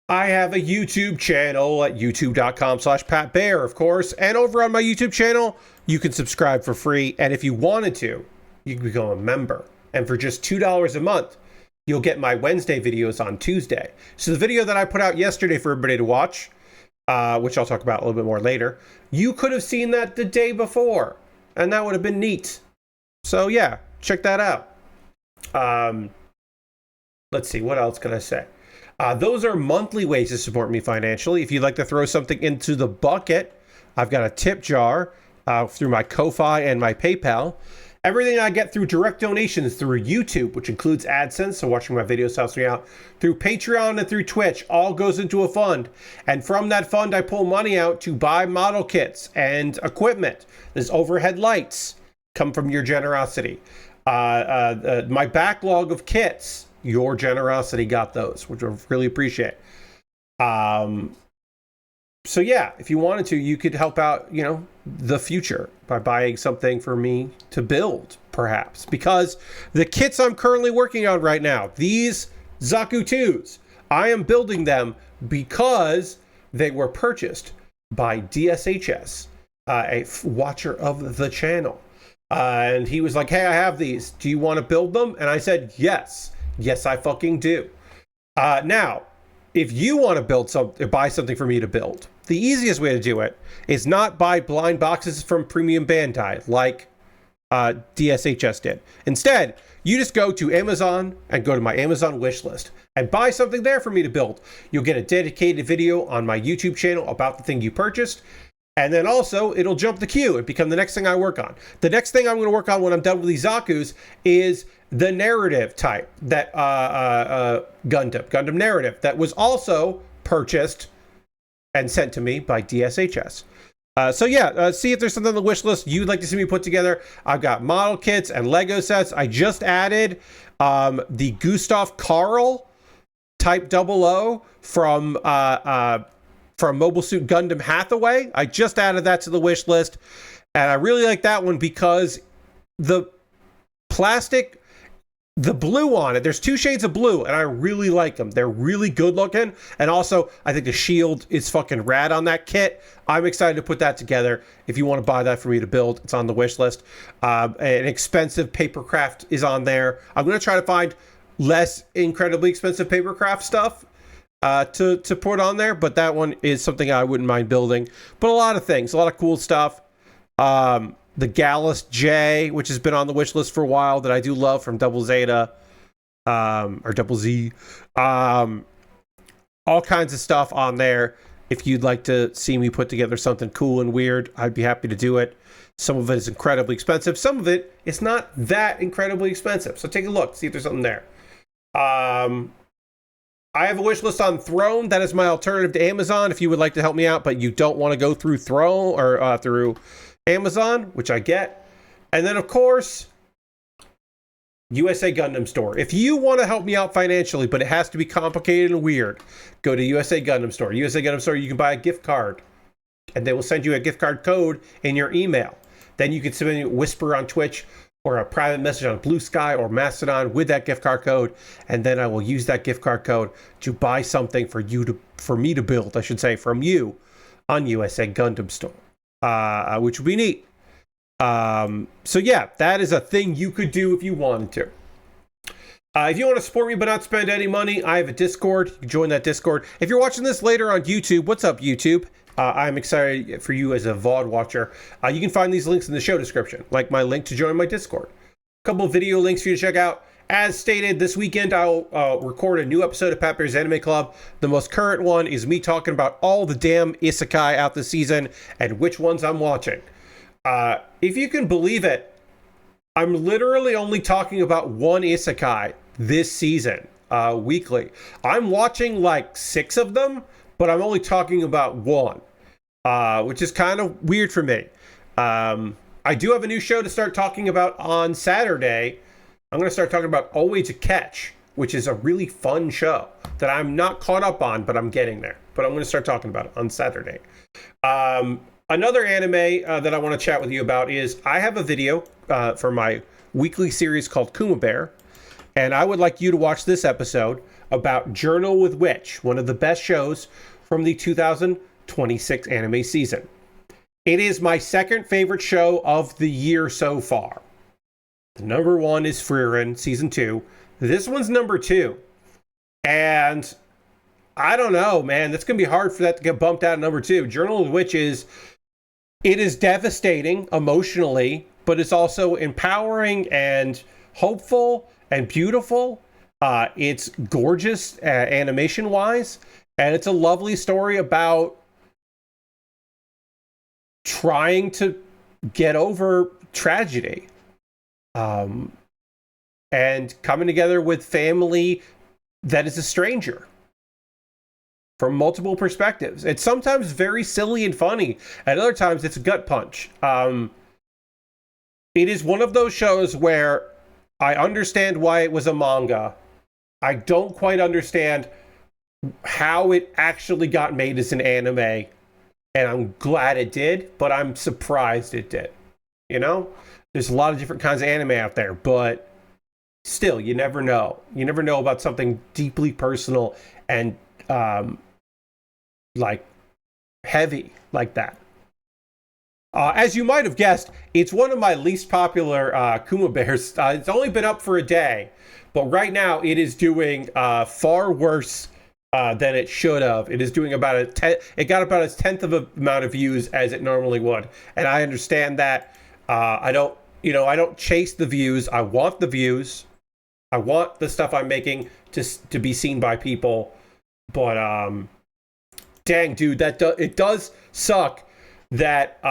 I have a YouTube channel at youtube.com/PatBaer, of course. And over on my YouTube channel, you can subscribe for free. And if you wanted to, you can become a member. And for just $2 a month, you'll get my Wednesday videos on Tuesday. So the video that I put out yesterday for everybody to watch, which I'll talk about a little bit more later, you could have seen that the day before, and that would have been neat. So yeah, check that out. Let's see, what else can I say? Those are monthly ways to support me financially. If you'd like to throw something into the bucket, I've got a tip jar through my Ko-Fi and my PayPal. Everything I get through direct donations through YouTube, which includes AdSense, so watching my videos helps me out, through Patreon and through Twitch, all goes into a fund. And from that fund, I pull money out to buy model kits and equipment. There's overhead lights, come from your generosity. My backlog of kits, your generosity got those, which I really appreciate. So yeah, if you wanted to, you could help out, the future by buying something for me to build, perhaps. Because the kits I'm currently working on right now, these Zaku 2s, I am building them because they were purchased by DSHS, a watcher of the channel. And he was like, hey, I have these. Do you want to build them? And I said, yes. Yes, I fucking do. Now, if you want to buy something for me to build, the easiest way to do it is not buy blind boxes from Premium Bandai like DSHS did. Instead, you just go to Amazon and go to my Amazon wish list and buy something there for me to build. You'll get a dedicated video on my YouTube channel about the thing you purchased. And then also, it'll jump the queue and become the next thing I work on. The next thing I'm going to work on when I'm done with these Zakus is the narrative type, that Gundam narrative, that was also purchased and sent to me by DSHS. See if there's something on the wish list you'd like to see me put together. I've got model kits and Lego sets. I just added the Gustav Karl Type 00 from Mobile Suit Gundam Hathaway. I just added that to the wish list, and I really like that one because the plastic, the blue on it, there's 2 shades of blue, and I really like them. They're really good looking, and also I think the shield is fucking rad on that kit. I'm excited to put that together. If you want to buy that for me to build, it's on the wish list. An expensive papercraft is on there. I'm going to try to find less incredibly expensive papercraft stuff to put on there, but that one is something I wouldn't mind building. But a lot of things, a lot of cool stuff. The Gallus J, which has been on the wish list for a while, that I do love, from Double Zeta, or Double Z. All kinds of stuff on there. If you'd like to see me put together something cool and weird, I'd be happy to do it. Some of it is incredibly expensive. Some of it is not that incredibly expensive. So take a look, see if there's something there. I have a wish list on Throne. That is my alternative to Amazon. If you would like to help me out, but you don't want to go through Throne or through Amazon, which I get. And then, of course, USA Gundam Store. If you want to help me out financially, but it has to be complicated and weird, go to USA Gundam Store. USA Gundam Store, you can buy a gift card, and they will send you a gift card code in your email. Then you can send me a whisper on Twitch or a private message on Blue Sky or Mastodon with that gift card code, and then I will use that gift card code to buy something for me to build, I should say, from you on USA Gundam Store, which would be neat. That is a thing you could do if you wanted to. If you want to support me but not spend any money, I have a Discord. You can join that Discord. If you're watching this later on YouTube, what's up, YouTube? I'm excited for you as a VOD watcher. You can find these links in the show description, like my link to join my Discord. A couple of video links for you to check out. As stated, this weekend I'll record a new episode of Pat Bear's Anime Club. The most current one is me talking about all the damn isekai out this season and which ones I'm watching. If you can believe it, I'm literally only talking about one isekai this season, weekly. I'm watching like 6 of them, but I'm only talking about one, which is kind of weird for me. I do have a new show to start talking about on Saturday. I'm going to start talking about Always a Catch, which is a really fun show that I'm not caught up on, but I'm getting there. But I'm going to start talking about it on Saturday. Another anime that I want to chat with you about is I have a video for my weekly series called Baer, and I would like you to watch this episode about Journal with Witch, one of the best shows from the 2026 anime season. It is my second favorite show of the year so far. The number 1 is Frieren, season 2. This one's number 2. And I don't know, man. That's going to be hard for that to get bumped out at number 2. Journal of Witch is devastating emotionally, but it's also empowering and hopeful and beautiful. It's gorgeous animation-wise, and it's a lovely story about trying to get over tragedy. And coming together with family that is a stranger from multiple perspectives. It's sometimes very silly and funny, and other times it's a gut punch. It is one of those shows where I understand why it was a manga. I don't quite understand how it actually got made as an anime, and I'm glad it did, but I'm surprised it did. You know? There's a lot of different kinds of anime out there, but still, you never know. You never know about something deeply personal and like heavy like that. As you might have guessed, it's one of my least popular Bears. It's only been up for a day, but right now it is doing far worse than it should have. It is doing about it got about its 10th of a amount of views as it normally would, and I understand that. I don't chase the views. I want the views. I want the stuff I'm making to be seen by people. But dang, dude, it does suck that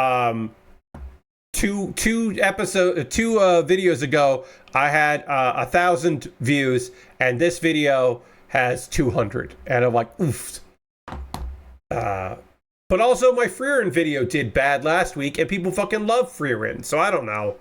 two videos ago I had 1,000 views, and this video has 200, and I'm like, oof. But also my Freerin video did bad last week, and people fucking love Freerin, so I don't know.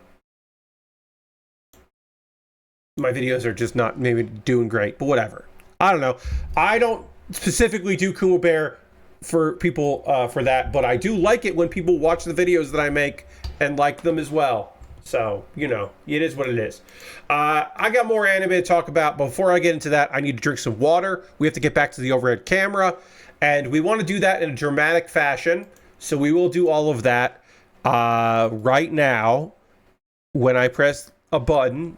My videos are just not maybe doing great, but whatever. I don't know. I don't specifically do Kumo Bear for people for that, but I do like it when people watch the videos that I make and like them as well. So, you know, it is what it is. I got more anime to talk about. Before I get into that, I need to drink some water. We have to get back to the overhead camera, and we want to do that in a dramatic fashion. So we will do all of that right now when I press a button.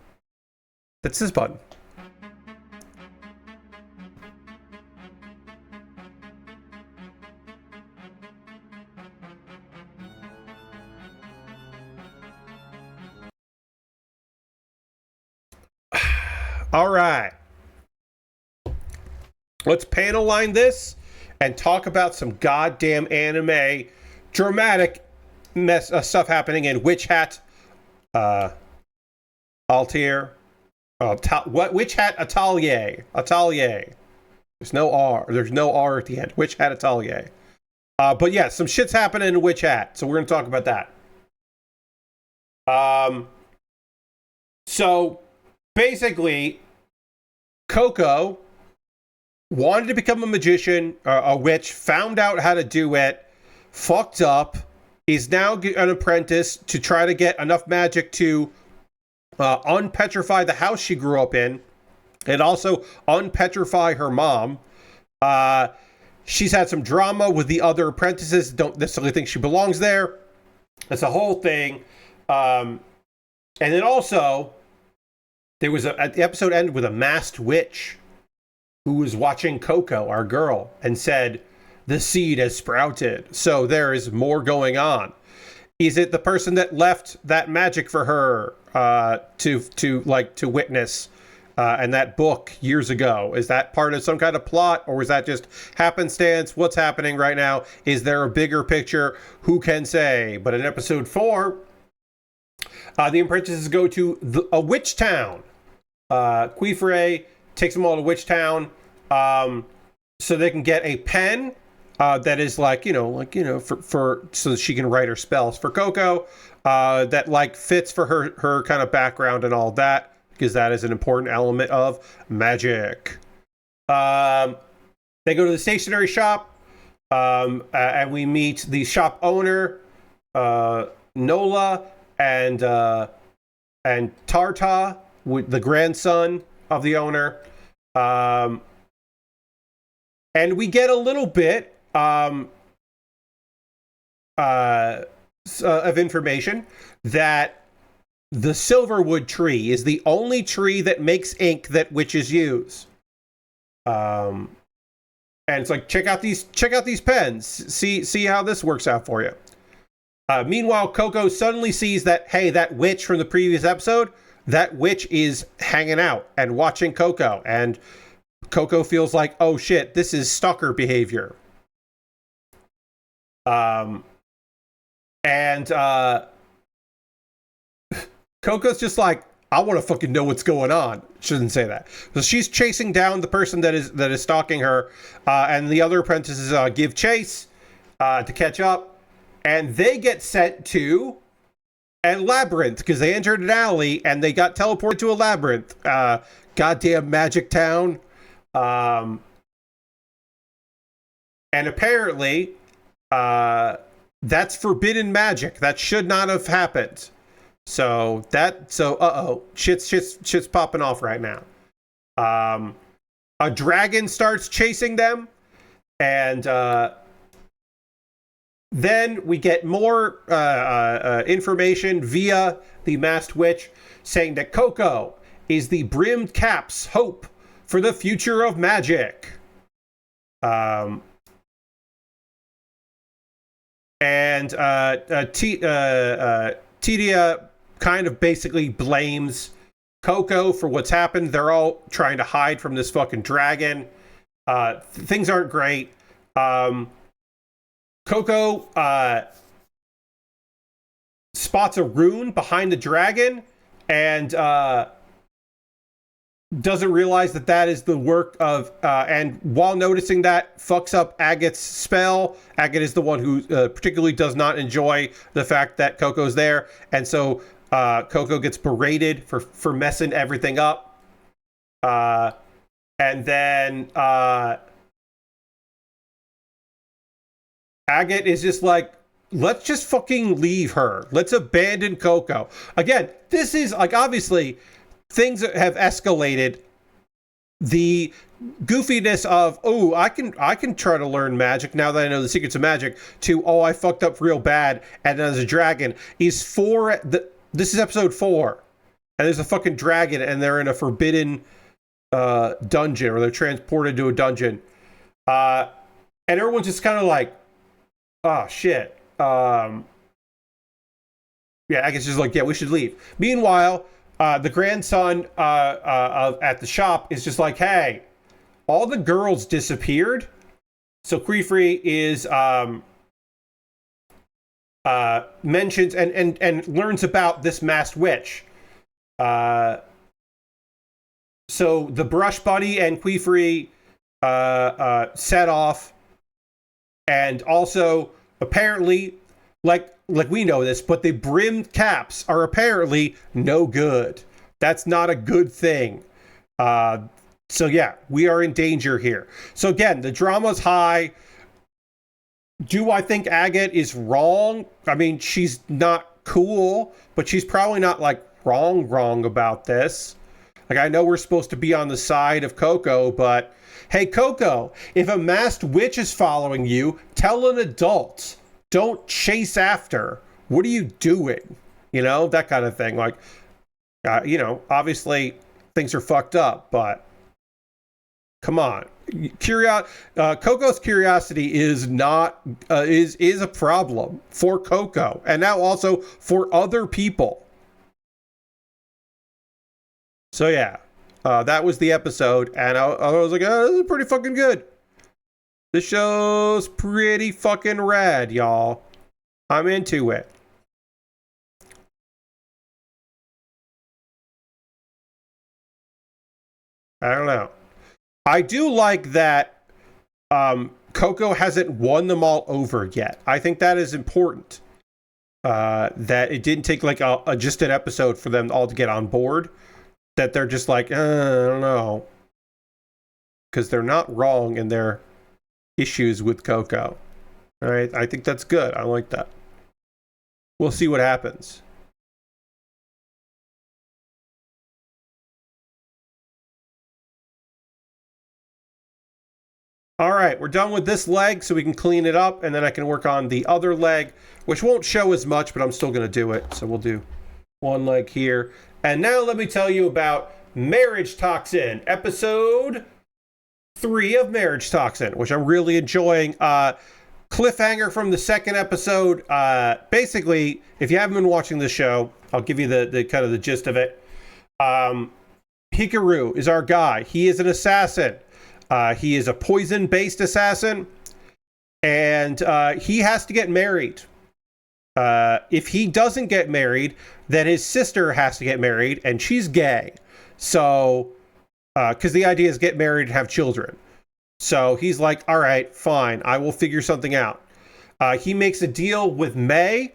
That's this button. All right. Let's panel line this and talk about some goddamn anime dramatic stuff happening in Hat Atelier. Hat Atelier. There's no R. There's no R at the end. Hat Atelier. But yeah, some shit's happening in Hat, so we're gonna talk about that. So basically, Coco wanted to become a magician, a witch, found out how to do it, fucked up, is now an apprentice to try to get enough magic to unpetrify the house she grew up in, and also unpetrify her mom. She's had some drama with the other apprentices, don't necessarily think she belongs there. That's a whole thing. And then also, there was the episode ended with a masked witch who was watching Coco, our girl, and said, the seed has sprouted. So there is more going on. Is it the person that left that magic for her to witness and that book years ago? Is that part of some kind of plot, or is that just happenstance? What's happening right now? Is there a bigger picture? Who can say? But in episode 4, the apprentices go to a witch town. Quifre takes them all to witch town so they can get a pen that is for so she can write her spells for Coco that fits for her kind of background and all that, because that is an important element of magic. They go to the stationery shop and we meet the shop owner, Nola, and Tarta, with the grandson of the owner, and we get a little bit of information that the silverwood tree is the only tree that makes ink that witches use. And it's like, check out these pens. See how this works out for you. Meanwhile, Coco suddenly sees that, hey, that witch from the previous episode, that witch is hanging out and watching Coco, and Coco feels like, oh shit, this is stalker behavior. Coco's just like, I want to fucking know what's going on. Shouldn't say that. So she's chasing down the person that is stalking her, and the other apprentices give chase to catch up, and they get sent to a labyrinth because they entered an alley and they got teleported to a labyrinth. Goddamn magic town. And apparently, that's forbidden magic. That should not have happened. So shit's popping off right now. A dragon starts chasing them, and then we get more information via the masked witch saying that Coco is the brimmed cap's hope for the future of magic. Tidia kind of basically blames Coco for what's happened. They're all trying to hide from this fucking dragon. Things aren't great. Coco spots a rune behind the dragon and doesn't realize that that is the work of, and while noticing that, fucks up Agate's spell. Agate is the one who particularly does not enjoy the fact that Coco's there, and so Coco gets berated for messing everything up. And then Agate is just like, let's just fucking leave her. Let's abandon Coco. Again, this is like, obviously, things have escalated. The goofiness of, oh, I can try to learn magic now that I know the secrets of magic, to, oh, I fucked up real bad, and as a dragon, is this is episode 4, and there's a fucking dragon, and they're in a forbidden dungeon, or they're transported to a dungeon, and everyone's just kind of like, oh shit. Yeah, I guess just like, yeah, we should leave. Meanwhile, the grandson at the shop is just like, hey, all the girls disappeared. So Queefree is mentions and learns about this masked witch. So the Brush Buddy and Queefree set off, and also apparently, like we know this, but the brimmed caps are apparently no good. That's not a good thing. So yeah, we are in danger here. So again, the drama's high. Do I think Agate is wrong? I mean, she's not cool, but she's probably not like wrong about this. Like, I know we're supposed to be on the side of Coco, but hey, Coco, if a masked witch is following you, tell an adult. Don't chase after. What are you doing? You know, that kind of thing. Like, you know, obviously things are fucked up, but come on. Coco's curiosity is not is a problem for Coco, and now also for other people. So yeah, that was the episode, and I was like, oh, this is pretty fucking good. This show's pretty fucking rad, y'all. I'm into it. I don't know. I do like that Coco hasn't won them all over yet. I think that is important. That it didn't take like just an episode for them all to get on board. That they're just like, I don't know. Because they're not wrong in their issues with Coco. All right, I think that's good. I like that. We'll see what happens. All right, we're done with this leg, so we can clean it up, and then I can work on the other leg, which won't show as much, but I'm still going to do it. So we'll do one leg here. And now let me tell you about Marriagetoxin, episode 3 of Marriagetoxin, which I'm really enjoying. Cliffhanger from the second episode. Basically, if you haven't been watching the show, I'll give you the kind of the gist of it. Hikaru is our guy. He is an assassin. He is a poison-based assassin, and he has to get married. If he doesn't get married, then his sister has to get married, and she's gay. So, because the idea is get married and have children. So he's like, all right, fine, I will figure something out. He makes a deal with May,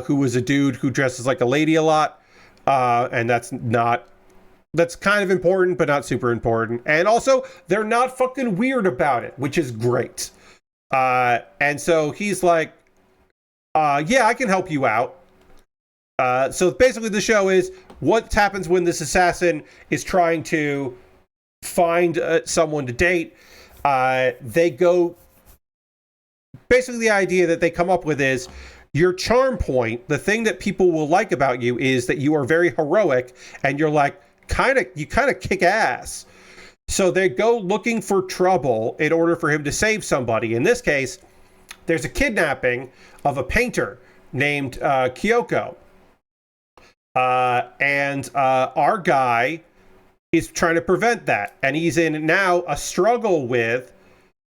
who is a dude who dresses like a lady a lot, and that's kind of important, but not super important. And also, they're not fucking weird about it, which is great. And so he's like, yeah, I can help you out. So basically the show is what happens when this assassin is trying to find someone to date. They go... Basically the idea that they come up with is your charm point, the thing that people will like about you is that you are very heroic and you're like, you kind of kick ass. So they go looking for trouble in order for him to save somebody. In this case, there's a kidnapping of a painter named Kyoko. And our guy is trying to prevent that. And he's in now a struggle with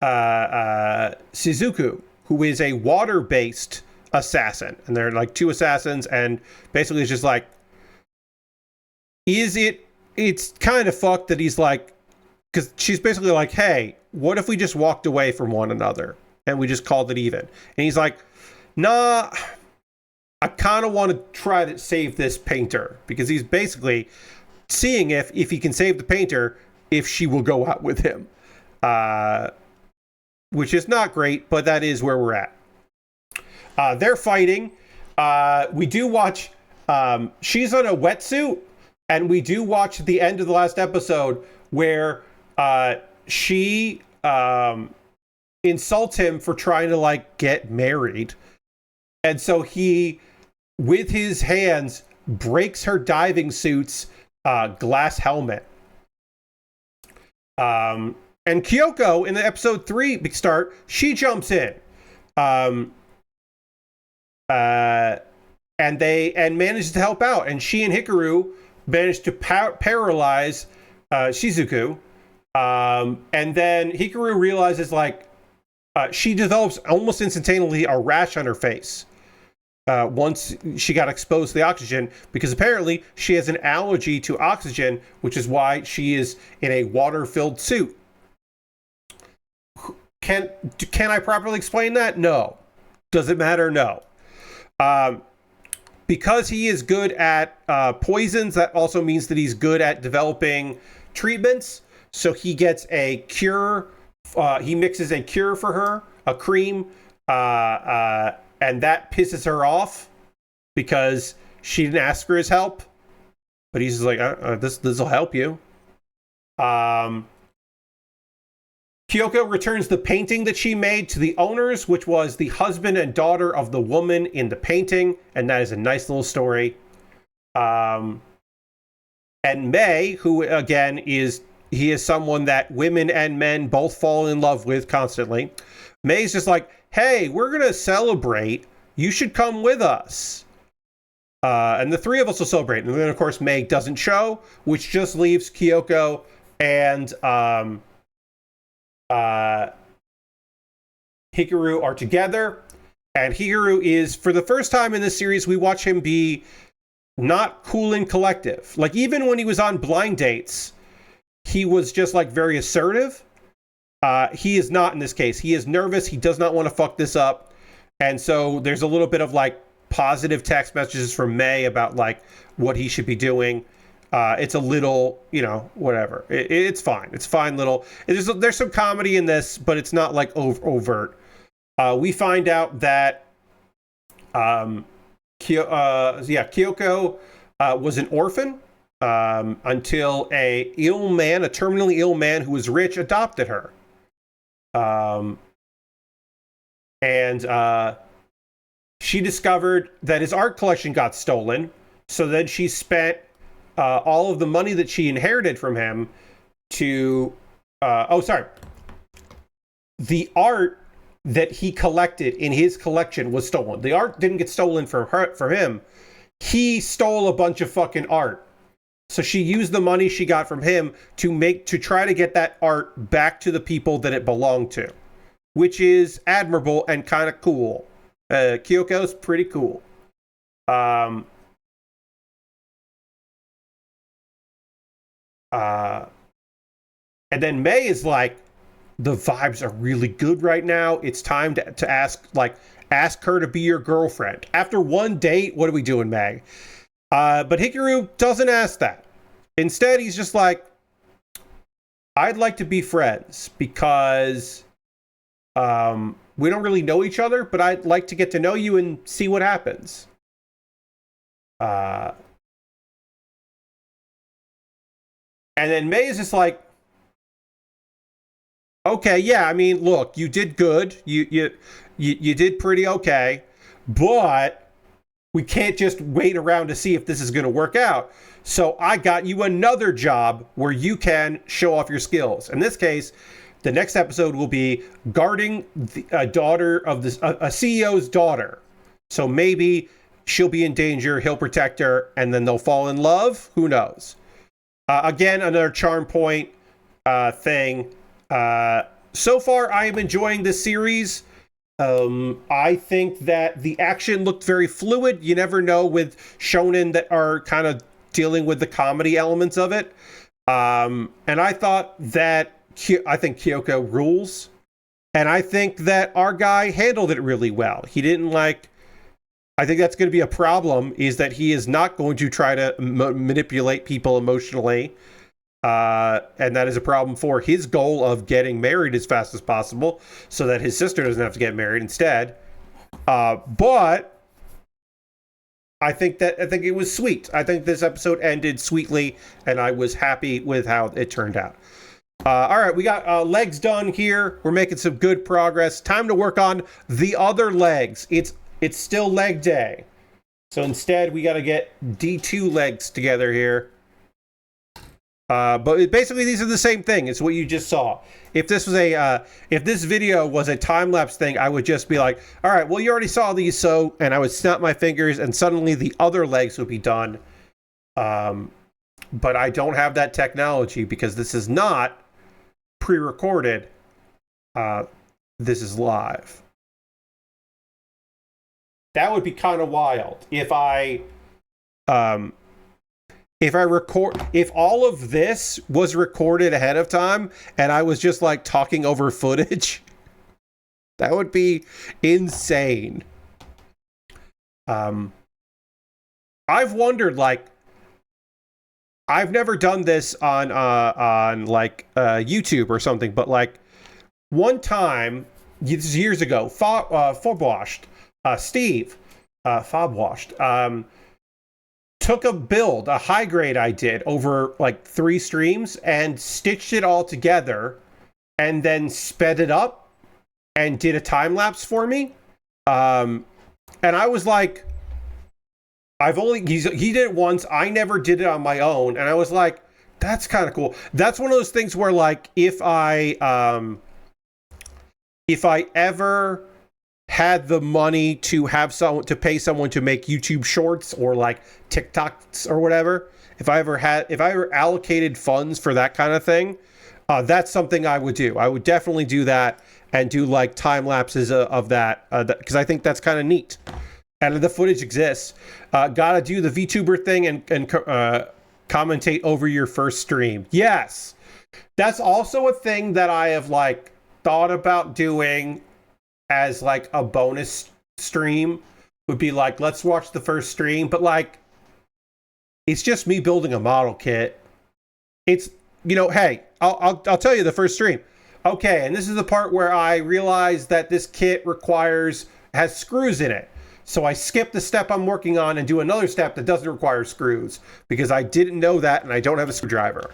Shizuku, who is a water-based assassin, and they're like two assassins, and basically it's just like, it's kind of fucked that he's like, because she's basically like, hey, what if we just walked away from one another and we just called it even? And he's like, nah, I kind of want to try to save this painter, because he's basically seeing if he can save the painter, if she will go out with him, which is not great, but that is where we're at. They're fighting. We do watch, she's on a wetsuit, and we do watch the end of the last episode where she insults him for trying to like get married. And so he, with his hands, breaks her diving suit's glass helmet. And Kyoko in the episode 3 start, she jumps in. And manages to help out. And she and Hikaru managed to paralyze Shizuku. And then Hikaru realizes, like, she develops almost instantaneously a rash on her face once she got exposed to the oxygen, because apparently she has an allergy to oxygen, which is why she is in a water-filled suit. Can I properly explain that? No. Does it matter? No. Because he is good at poisons, that also means that he's good at developing treatments. So he gets a cure. He mixes a cure for her, a cream, and that pisses her off because she didn't ask for his help. But he's just like, this will help you. Kyoko returns the painting that she made to the owners, which was the husband and daughter of the woman in the painting, and that is a nice little story. And May, who again is someone that women and men both fall in love with constantly. May's just like, hey, we're gonna celebrate. You should come with us. And the three of us will celebrate. And then of course May doesn't show, which just leaves Kyoko and Hikaru are together, and Hikaru is, for the first time in this series, we watch him be not cool and collective. Like, even when he was on blind dates, he was just like very assertive. He is not in this case. He is nervous. He does not want to fuck this up. And so there's a little bit of like positive text messages from May about like what he should be doing. It's a little, whatever. It's fine. It's fine little. There's some comedy in this, but it's not like overt. We find out that Kyoko was an orphan until a terminally ill man who was rich adopted her. And she discovered that his art collection got stolen. So then she spent all of the money that she inherited from him to... The art that he collected in his collection was stolen. The art didn't get stolen from him. He stole a bunch of fucking art. So she used the money she got from him to try to get that art back to the people that it belonged to, which is admirable and kind of cool. Kyoko's pretty cool. And then May is like, the vibes are really good right now. It's time to ask her to be your girlfriend. After one date, what are we doing, May? But Hikaru doesn't ask that. Instead, he's just like, I'd like to be friends because we don't really know each other, but I'd like to get to know you and see what happens. And then May is just like, okay, yeah, I mean, look, you did good. You did pretty okay, but we can't just wait around to see if this is going to work out. So I got you another job where you can show off your skills. In this case, the next episode will be guarding a daughter of a CEO's daughter. So maybe she'll be in danger, he'll protect her, and then they'll fall in love. Who knows? Again, another charm point thing. So far, I am enjoying this series. I think that the action looked very fluid. You never know with shonen that are kind of dealing with the comedy elements of it. And I thought that I think Kyoko rules. And I think that our guy handled it really well. He didn't like... I think that's going to be a problem, is that he is not going to try to manipulate people emotionally. And that is a problem for his goal of getting married as fast as possible so that his sister doesn't have to get married instead. But I think it was sweet. I think this episode ended sweetly, and I was happy with how it turned out. All right, we got legs done here. We're making some good progress. Time to work on the other legs. It's still leg day. So instead, we got to get D2 legs together here. But basically, these are the same thing. It's what you just saw. If this was if this video was a time-lapse thing, I would just be like, all right, well, you already saw these, so, and I would snap my fingers, and suddenly the other legs would be done. But I don't have that technology because this is not pre-recorded. This is live. That would be kind of wild if if all of this was recorded ahead of time and I was just like talking over footage. That would be insane. I've wondered, like, I've never done this on like YouTube or something, but like one time years ago, Steve Fobwashed took a build, a high grade I did over like 3 streams and stitched it all together and then sped it up and did a time lapse for me. And I was like, he did it once. I never did it on my own. And I was like, that's kind of cool. That's one of those things where, like, if I ever had the money to have someone to pay someone to make YouTube shorts or like TikToks or whatever, if I ever allocated funds for that kind of thing, that's something I would do. I would definitely do that and do like time lapses of that, because I think that's kind of neat. And the footage exists. Gotta do the VTuber thing and commentate over your first stream. Yes, that's also a thing that I have like thought about doing as like a bonus stream. Would be like, let's watch the first stream, but like it's just me building a model kit. It's, you know, hey, I'll tell you the first stream. Okay, and this is the part where I realized that this kit has screws in it. So I skip the step I'm working on and do another step that doesn't require screws because I didn't know that and I don't have a screwdriver.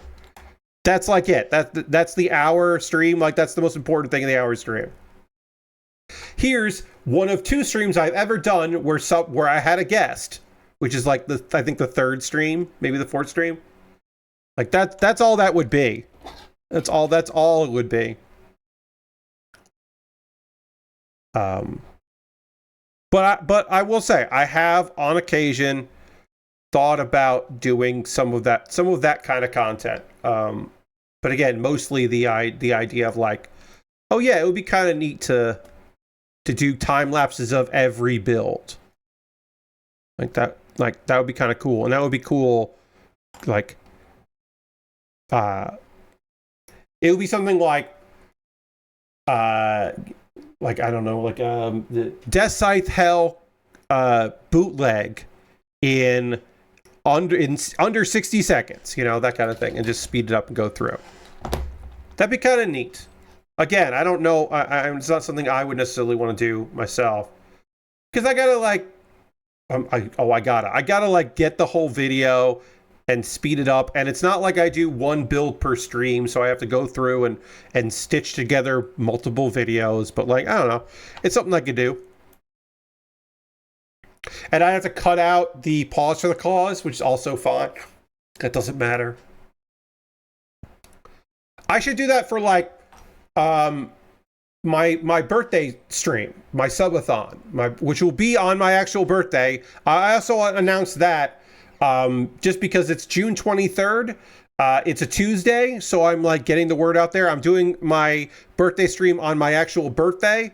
That's like it. That's the hour stream. Like, that's the most important thing in the hour stream. Here's one of 2 streams I've ever done where I had a guest, which is like I think the 3rd stream, maybe the 4th stream. Like that's all that would be. That's all it would be. But I will say I have on occasion thought about doing some of that kind of content. But again, mostly the idea of like, oh yeah, it would be kind of neat to do time lapses of every build. Like that would be kind of cool. And that would be cool. Like, it would be something like I don't know, like the Death Scythe Hell bootleg in under 60 seconds, you know, that kind of thing, and just speed it up and go through. That'd be kind of neat. Again, I don't know. It's not something I would necessarily want to do myself, because I gotta like, I gotta like get the whole video and speed it up. And it's not like I do one build per stream, so I have to go through and stitch together multiple videos. But like, I don't know, it's something I could do. And I have to cut out the pause for the cause, which is also fine. That doesn't matter. I should do that for like my birthday stream, my subathon, which will be on my actual birthday. I also announced that just because it's June 23rd. It's a Tuesday, so I'm like getting the word out there. I'm doing my birthday stream on my actual birthday.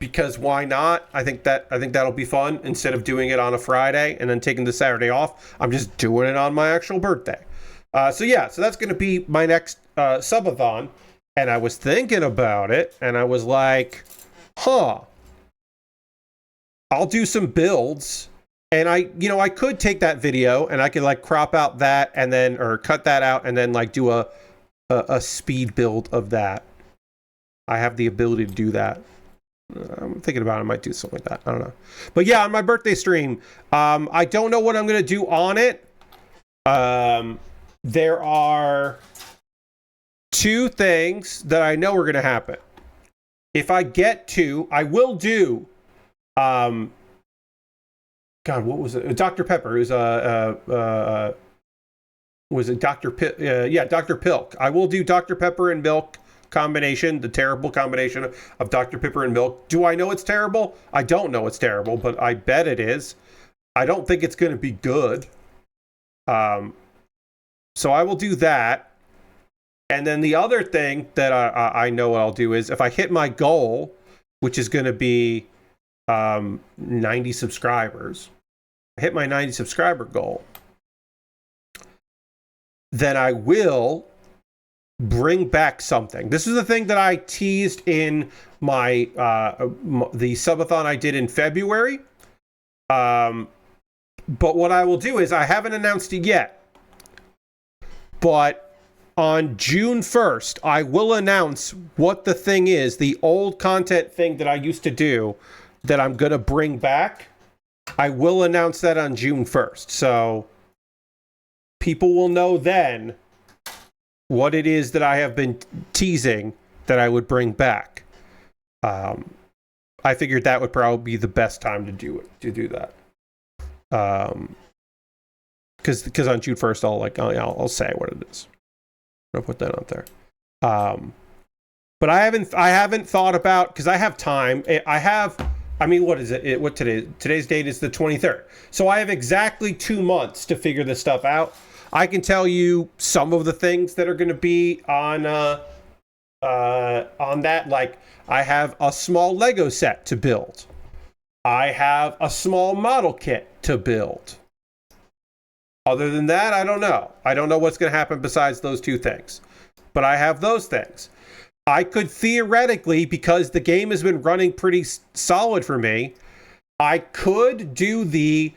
because why not? I think that'll be fun. Instead of doing it on a Friday and then taking the Saturday off, I'm just doing it on my actual birthday. So that's going to be my next subathon. And I was thinking about it, and I was like, I'll do some builds. And I could take that video and I could like crop out that and then, or cut that out and then like do a speed build of that. I have the ability to do that. I'm thinking about it. I might do something like that. I don't know. But yeah, on my birthday stream, I don't know what I'm going to do on it. There are two things that I know are going to happen. If I get to, I will do, God, what was it? Dr. Pepper. It was it Dr. Dr. Pilk. I will do Dr. Pepper and milk combination, the terrible combination of Dr. Pepper and milk. Do I know it's terrible? I don't know it's terrible, but I bet it is. I don't think it's going to be good. So I will do that. And then the other thing that I know what I'll do is if I hit my goal, which is going to be 90 subscribers, I hit my 90 subscriber goal, then I will bring back something. This is the thing that I teased in my the subathon I did in February. But what I will do is I haven't announced it yet. But on June 1st, I will announce what the thing is, the old content thing that I used to do that I'm going to bring back. I will announce that on June 1st. So people will know then what it is that I have been teasing that I would bring back. I figured that would probably be the best time to do that. Because on June 1st, I'll say what it is. I'll put that out there. But I haven't thought about, because I have time. What is it? Today's date is the 23rd. So I have exactly 2 months to figure this stuff out. I can tell you some of the things that are going to be on that. Like, I have a small Lego set to build. I have a small model kit to build. Other than that, I don't know. I don't know what's going to happen besides those two things. But I have those things. I could theoretically, because the game has been running pretty solid for me, I could do the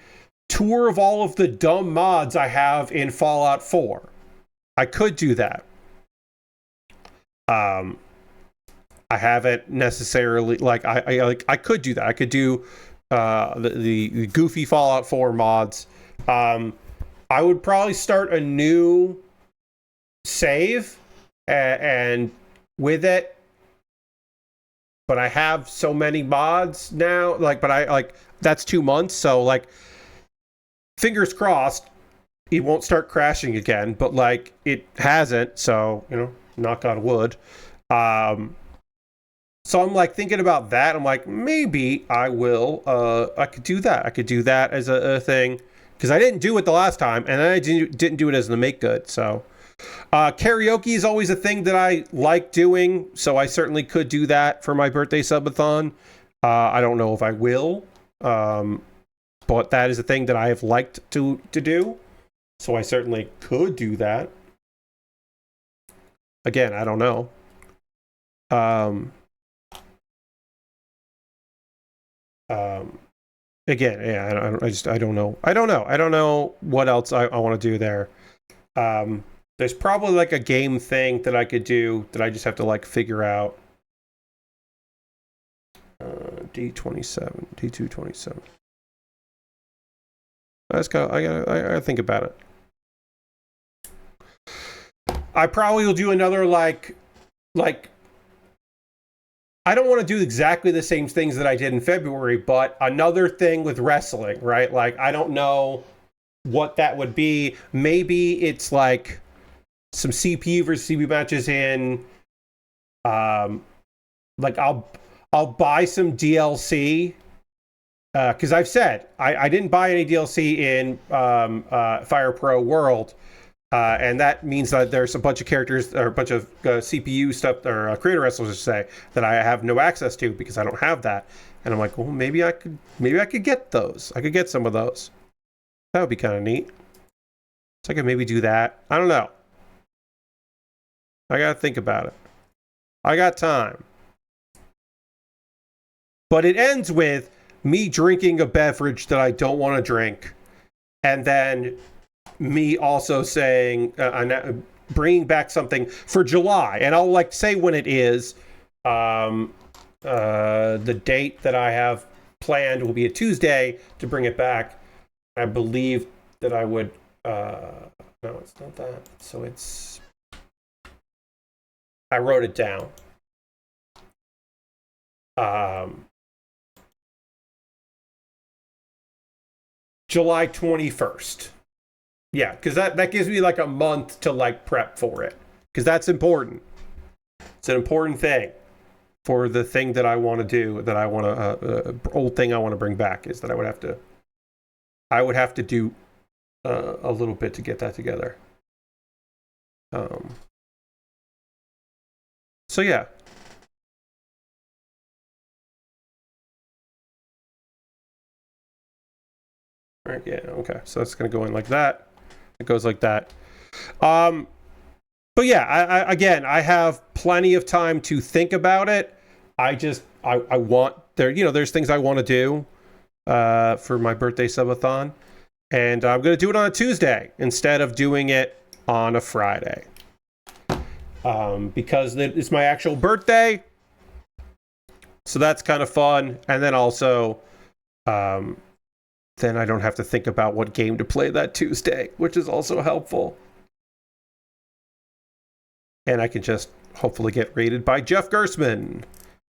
tour of all of the dumb mods I have in Fallout 4. I could do that. I haven't necessarily, I could do that. I could do the goofy Fallout 4 mods. I would probably start a new save and with it, but I have so many mods now, that's 2 months. So fingers crossed it won't start crashing again, but it hasn't. So, knock on wood. So I'm thinking about that. I'm maybe I will, I could do that. I could do that as a thing. Because I didn't do it the last time, and then I didn't do it as the make good. So karaoke is always a thing that I like doing, so I certainly could do that for my birthday subathon. I don't know if I will, but that is a thing that I have liked to do, so I certainly could do that. Again, I don't know. Again, yeah, I don't know. I don't know what else I want to do there. There's probably a game thing that I could do that I just have to figure out. D27, D227. I gotta think about it. I probably will do another I don't want to do exactly the same things that I did in February, but another thing with wrestling, right? I don't know what that would be. Maybe it's some CPU versus CPU matches in, I'll buy some DLC, because I've said I didn't buy any DLC in Fire Pro World, And that means that there's a bunch of characters or a bunch of CPU stuff or creator wrestlers, I should say, that I have no access to because I don't have that. And I'm like, well, maybe I could get those. I could get some of those. That would be kind of neat. So I could maybe do that. I don't know. I gotta think about it. I got time. But it ends with me drinking a beverage that I don't want to drink, and then me also saying, bringing back something for July, and I'll like say when it is. The date that I have planned will be a Tuesday to bring it back. I believe that I would. No, it's not that. So it's. I wrote it down. July 21st. Yeah, because that gives me like a month to like prep for it. Because that's important. It's an important thing for the thing that I want to do, that I want to, old thing I want to bring back, is that I would have to do a little bit to get that together. So yeah. Right, yeah, okay. So that's going to go in like that. It goes like that. But yeah, I have plenty of time to think about it. I want there's things I want to do for my birthday subathon, and I'm going to do it on a Tuesday instead of doing it on a Friday, because it's my actual birthday. So that's kind of fun, and then also, then I don't have to think about what game to play that Tuesday, which is also helpful. And I can just hopefully get rated by Jeff Gersman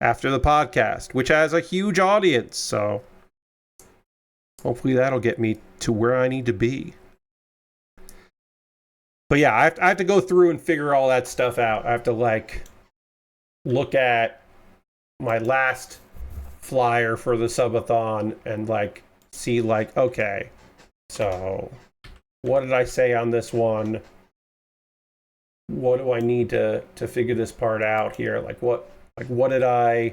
after the podcast, which has a huge audience. So hopefully that'll get me to where I need to be. But yeah, I have to go through and figure all that stuff out. I have to like look at my last flyer for the subathon and like see like, okay, so what did I say on this one? What do I need to figure this part out here? What did I'm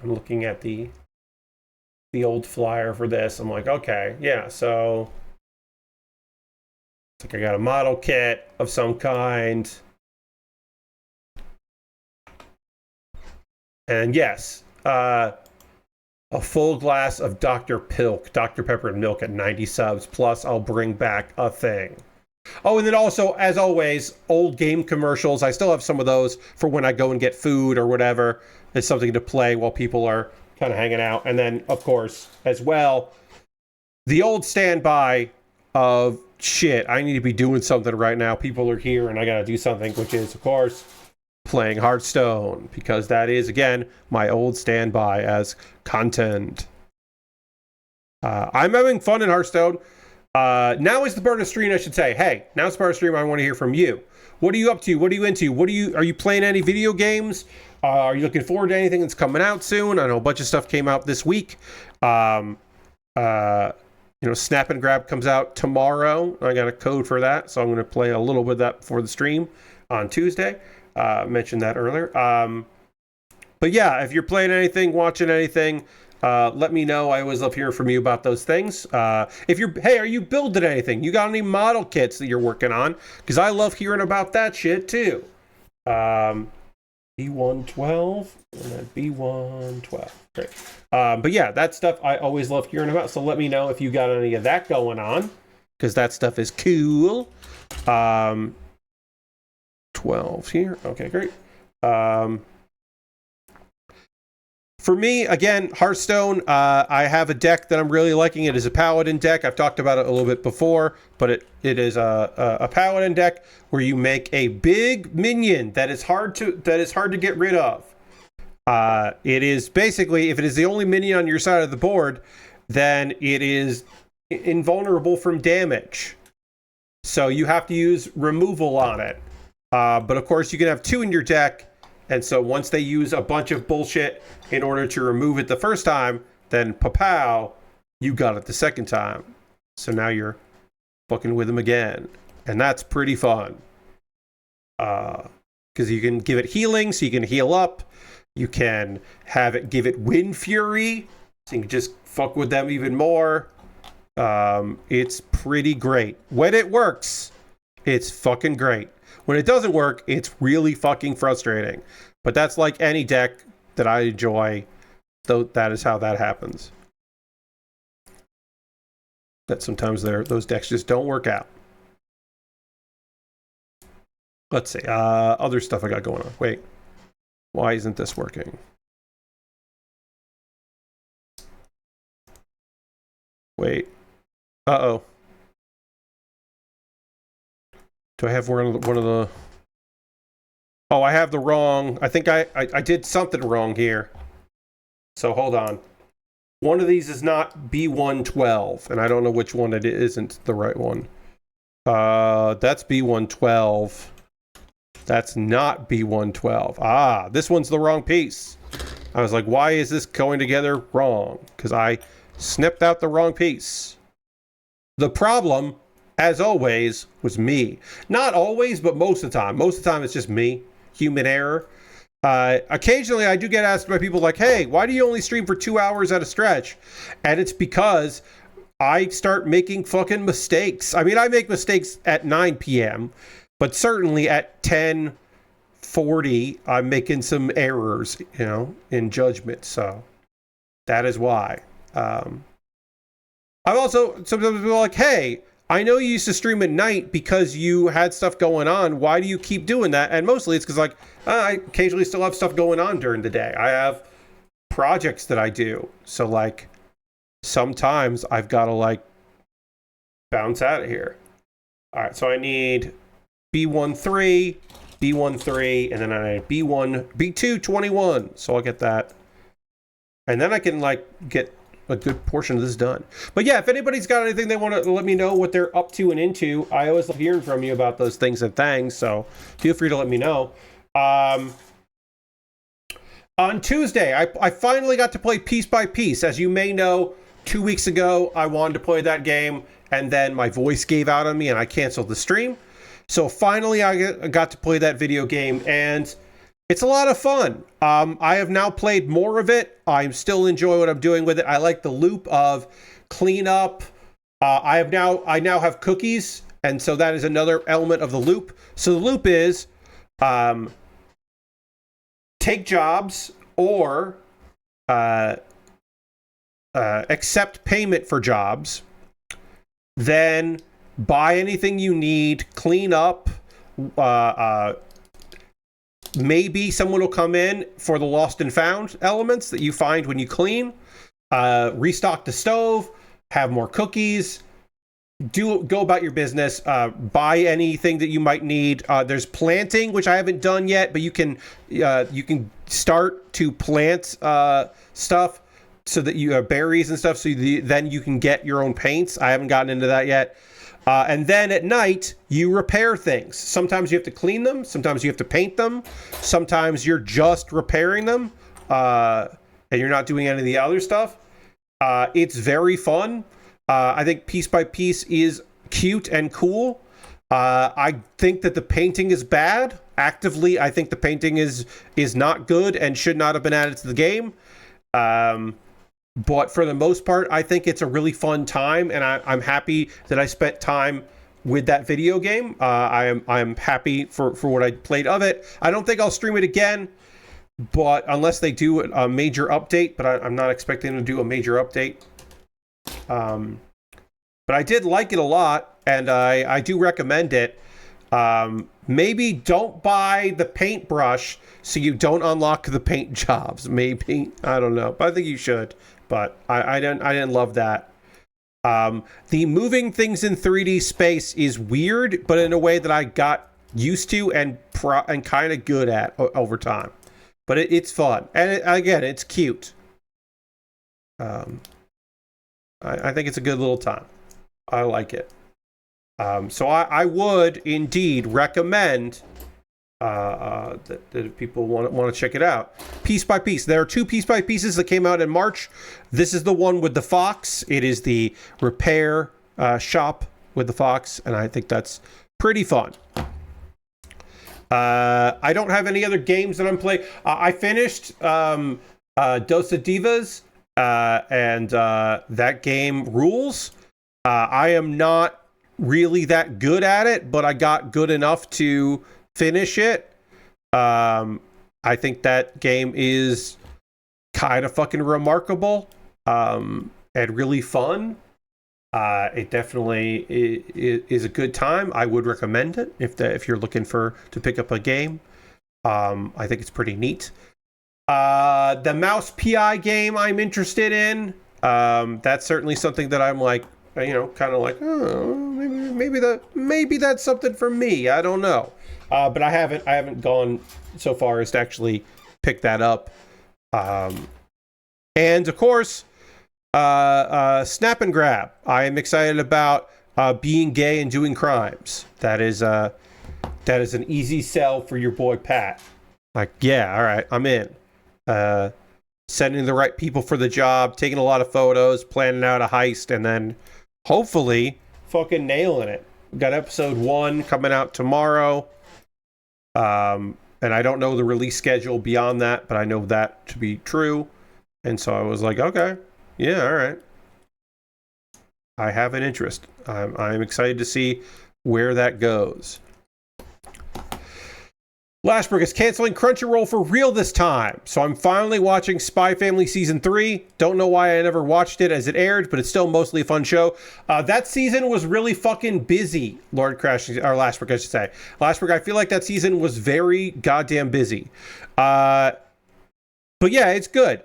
looking at the old flyer for this. I'm like, okay, yeah, so it's like I got a model kit of some kind. And yes, a full glass of Dr. Pepper and milk at 90 subs, plus I'll bring back a thing. Oh, and then also, as always, old game commercials. I still have some of those for when I go and get food or whatever. It's something to play while people are kind of hanging out. And then, of course, as well, the old standby of shit, I need to be doing something right now. People are here and I got to do something, which is, of course, playing Hearthstone, because that is, again, my old standby as content. I'm having fun in Hearthstone. Now is the part of the stream, I should say. Hey, now is the part of the stream I want to hear from you. What are you up to? What are you into? Are you playing any video games? Are you looking forward to anything that's coming out soon? I know a bunch of stuff came out this week. Snap and Grab comes out tomorrow. I got a code for that, so I'm going to play a little bit of that before the stream on Tuesday. Mentioned that earlier. But yeah, if you're playing anything, watching anything, let me know. I always love hearing from you about those things. Are you building anything? You got any model kits that you're working on? Because I love hearing about that shit too. B112 and then B112. Great. But yeah, that stuff I always love hearing about. So let me know if you got any of that going on, because that stuff is cool. 12 here. Okay, great. For me, again, Hearthstone, I have a deck that I'm really liking. It is a Paladin deck. I've talked about it a little bit before, but it is a Paladin deck where you make a big minion that is hard to get rid of. It is basically, if it is the only minion on your side of the board, then it is invulnerable from damage. So you have to use removal on it. But of course, you can have two in your deck. And so once they use a bunch of bullshit in order to remove it the first time, then pow, you got it the second time. So now you're fucking with them again. And that's pretty fun. Because you can give it healing, so you can heal up. You can have it give it Wind Fury, so you can just fuck with them even more. It's pretty great. When it works, it's fucking great. When it doesn't work, it's really fucking frustrating. But that's like any deck that I enjoy, though that is how that happens. That sometimes those decks just don't work out. Let's see. Other stuff I got going on. Wait. Why isn't this working? Wait. Uh-oh. Do I have one of the... Oh, I have the wrong... I think I did something wrong here. So hold on. One of these is not B112, and I don't know which one it isn't the right one. That's B112. That's not B112. Ah, this one's the wrong piece. I was like, why is this going together wrong? Because I snipped out the wrong piece. The problem, as always, was me. Not always, but most of the time. Most of the time, it's just me. Human error. Occasionally, I do get asked by people like, hey, why do you only stream for 2 hours at a stretch? And it's because I start making fucking mistakes. I mean, I make mistakes at 9 p.m., but certainly at 10:40, I'm making some errors, you know, in judgment. So that is why. I've also, sometimes people are like, hey, I know you used to stream at night because you had stuff going on. Why do you keep doing that? And mostly it's because, like, I occasionally still have stuff going on during the day. I have projects that I do. So, like, sometimes I've got to, like, bounce out of here. All right, so I need B13, B13, and then I need B221. So I'll get that. And then I can, like, get a good portion of this done. But yeah, if anybody's got anything they want to let me know what they're up to and into, I always love hearing from you about those things and things, so feel free to let me know. On Tuesday, I finally got to play Piece by Piece. As you may know, 2 weeks ago, I wanted to play that game, and then my voice gave out on me, and I canceled the stream. So finally, I got to play that video game, and it's a lot of fun. I have now played more of it. I still enjoy what I'm doing with it. I like the loop of cleanup. I now have cookies, and so that is another element of the loop. So the loop is take jobs or accept payment for jobs, then buy anything you need, clean up. Maybe someone will come in for the lost and found elements that you find when you clean. Restock the stove, have more cookies, go about your business, buy anything that you might need. There's planting, which I haven't done yet, but you can start to plant stuff so that you have berries and stuff, so then you can get your own paints. I haven't gotten into that yet. And then at night, you repair things. Sometimes you have to clean them. Sometimes you have to paint them. Sometimes you're just repairing them, and you're not doing any of the other stuff. It's very fun. I think Piece by Piece is cute and cool. I think that the painting is bad. Actively, I think the painting is not good and should not have been added to the game. But for the most part, I think it's a really fun time, and I'm happy that I spent time with that video game. I'm happy for what I played of it. I don't think I'll stream it again, but unless they do a major update, but I'm not expecting to do a major update. But I did like it a lot, and I do recommend it. Maybe don't buy the paintbrush so you don't unlock the paint jobs. Maybe, I don't know, but I think you should. But I didn't love that. The moving things in 3D space is weird, but in a way that I got used to and kind of good at over time. But it's fun, and again, it's cute. I think it's a good little time. I like it. So I would indeed recommend that people want to check it out. Piece by Piece. There are 2 Piece by Pieces that came out in March. This is the one with the fox. It is the repair shop with the fox, and I think that's pretty fun. I don't have any other games that I'm playing. I finished Dos Divas, and that game rules. I am not really that good at it, but I got good enough to finish it. I think that game is kind of fucking remarkable, and really fun. It definitely is a good time. I would recommend it if you're looking to pick up a game. I think it's pretty neat. The mouse PI game I'm interested in. That's certainly something that I'm like, kind of like, oh, maybe that's something for me. I don't know. But I haven't gone so far as to actually pick that up. And of course, Snap and Grab. I am excited about being gay and doing crimes. That is an easy sell for your boy Pat. Like, yeah, all right, I'm in. Sending the right people for the job, taking a lot of photos, planning out a heist, and then hopefully fucking nailing it. We got episode 1 coming out tomorrow. And I don't know the release schedule beyond that, but I know that to be true. And so I was like, okay, yeah, all right. I have an interest. I'm excited to see where that goes. Lashbrook is canceling Crunchyroll for real this time, so I'm finally watching Spy Family Season 3. Don't know why I never watched it as it aired, but it's still mostly a fun show. That season was really fucking busy, Lashbrook, I should say. Lashbrook, I feel like that season was very goddamn busy. But yeah, it's good.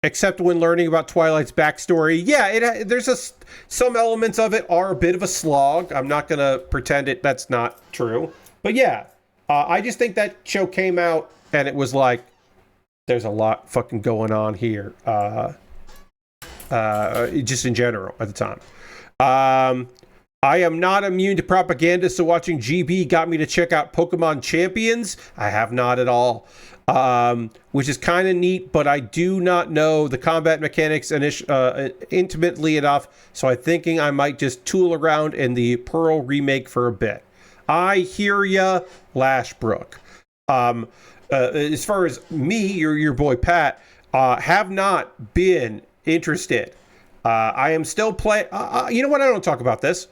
Except when learning about Twilight's backstory. Yeah, there's some elements of it are a bit of a slog. I'm not going to pretend that's not true. But yeah. I just think that show came out and it was like, there's a lot fucking going on here. Just in general at the time. I am not immune to propaganda, so watching GB got me to check out Pokemon Champions. I have not at all. Which is kind of neat, but I do not know the combat mechanics intimately enough, so I'm thinking I might just tool around in the Pearl remake for a bit. I hear ya, Lashbrook. As far as me, your boy Pat, have not been interested. I am still playing. You know what? I don't talk about this.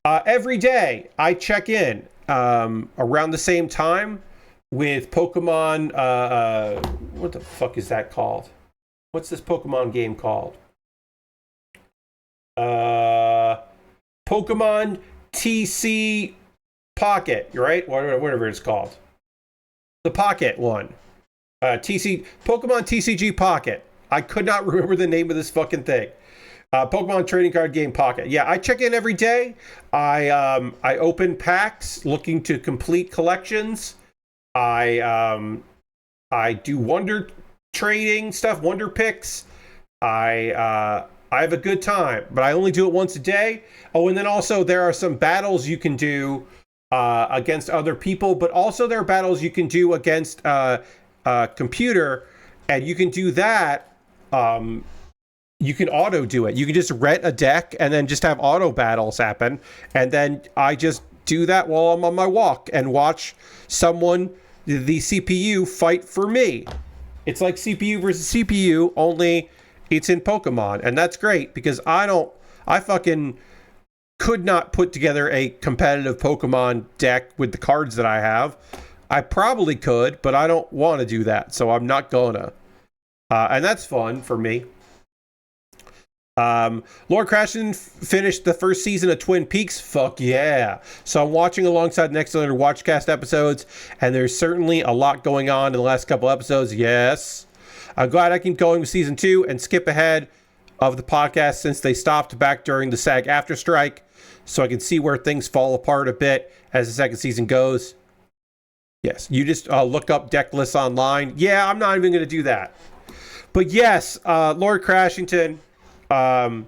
Every day I check in around the same time with Pokemon. What the fuck is that called? What's this Pokemon game called? Pokemon TC Pocket, right? Whatever it's called. The Pocket one. Pokemon TCG Pocket. I could not remember the name of this fucking thing. Pokemon trading card game Pocket. Yeah, I check in every day. I open packs looking to complete collections. I do wonder trading stuff, wonder picks. I have a good time, but I only do it once a day. Oh, and then also there are some battles you can do against other people, but also there are battles you can do against computer, and you can do that. You can auto do it. You can just rent a deck and then just have auto battles happen, and then I just do that while I'm on my walk and watch someone, the CPU, fight for me. It's like CPU versus CPU, only it's in Pokemon, and that's great because I fucking could not put together a competitive Pokemon deck with the cards that I have. I probably could, but I don't want to do that, so I'm not gonna. And that's fun for me. Lord Crashton finished the first season of Twin Peaks. Fuck yeah. So I'm watching alongside next other Watchcast episodes, and there's certainly a lot going on in the last couple episodes. Yes. I'm glad I can going with season 2 and skip ahead of the podcast since they stopped back during the SAG after strike, so I can see where things fall apart a bit as the second season goes. Yes, you just look up deck lists online. Yeah, I'm not even going to do that. But yes, Lord Crashington, Defined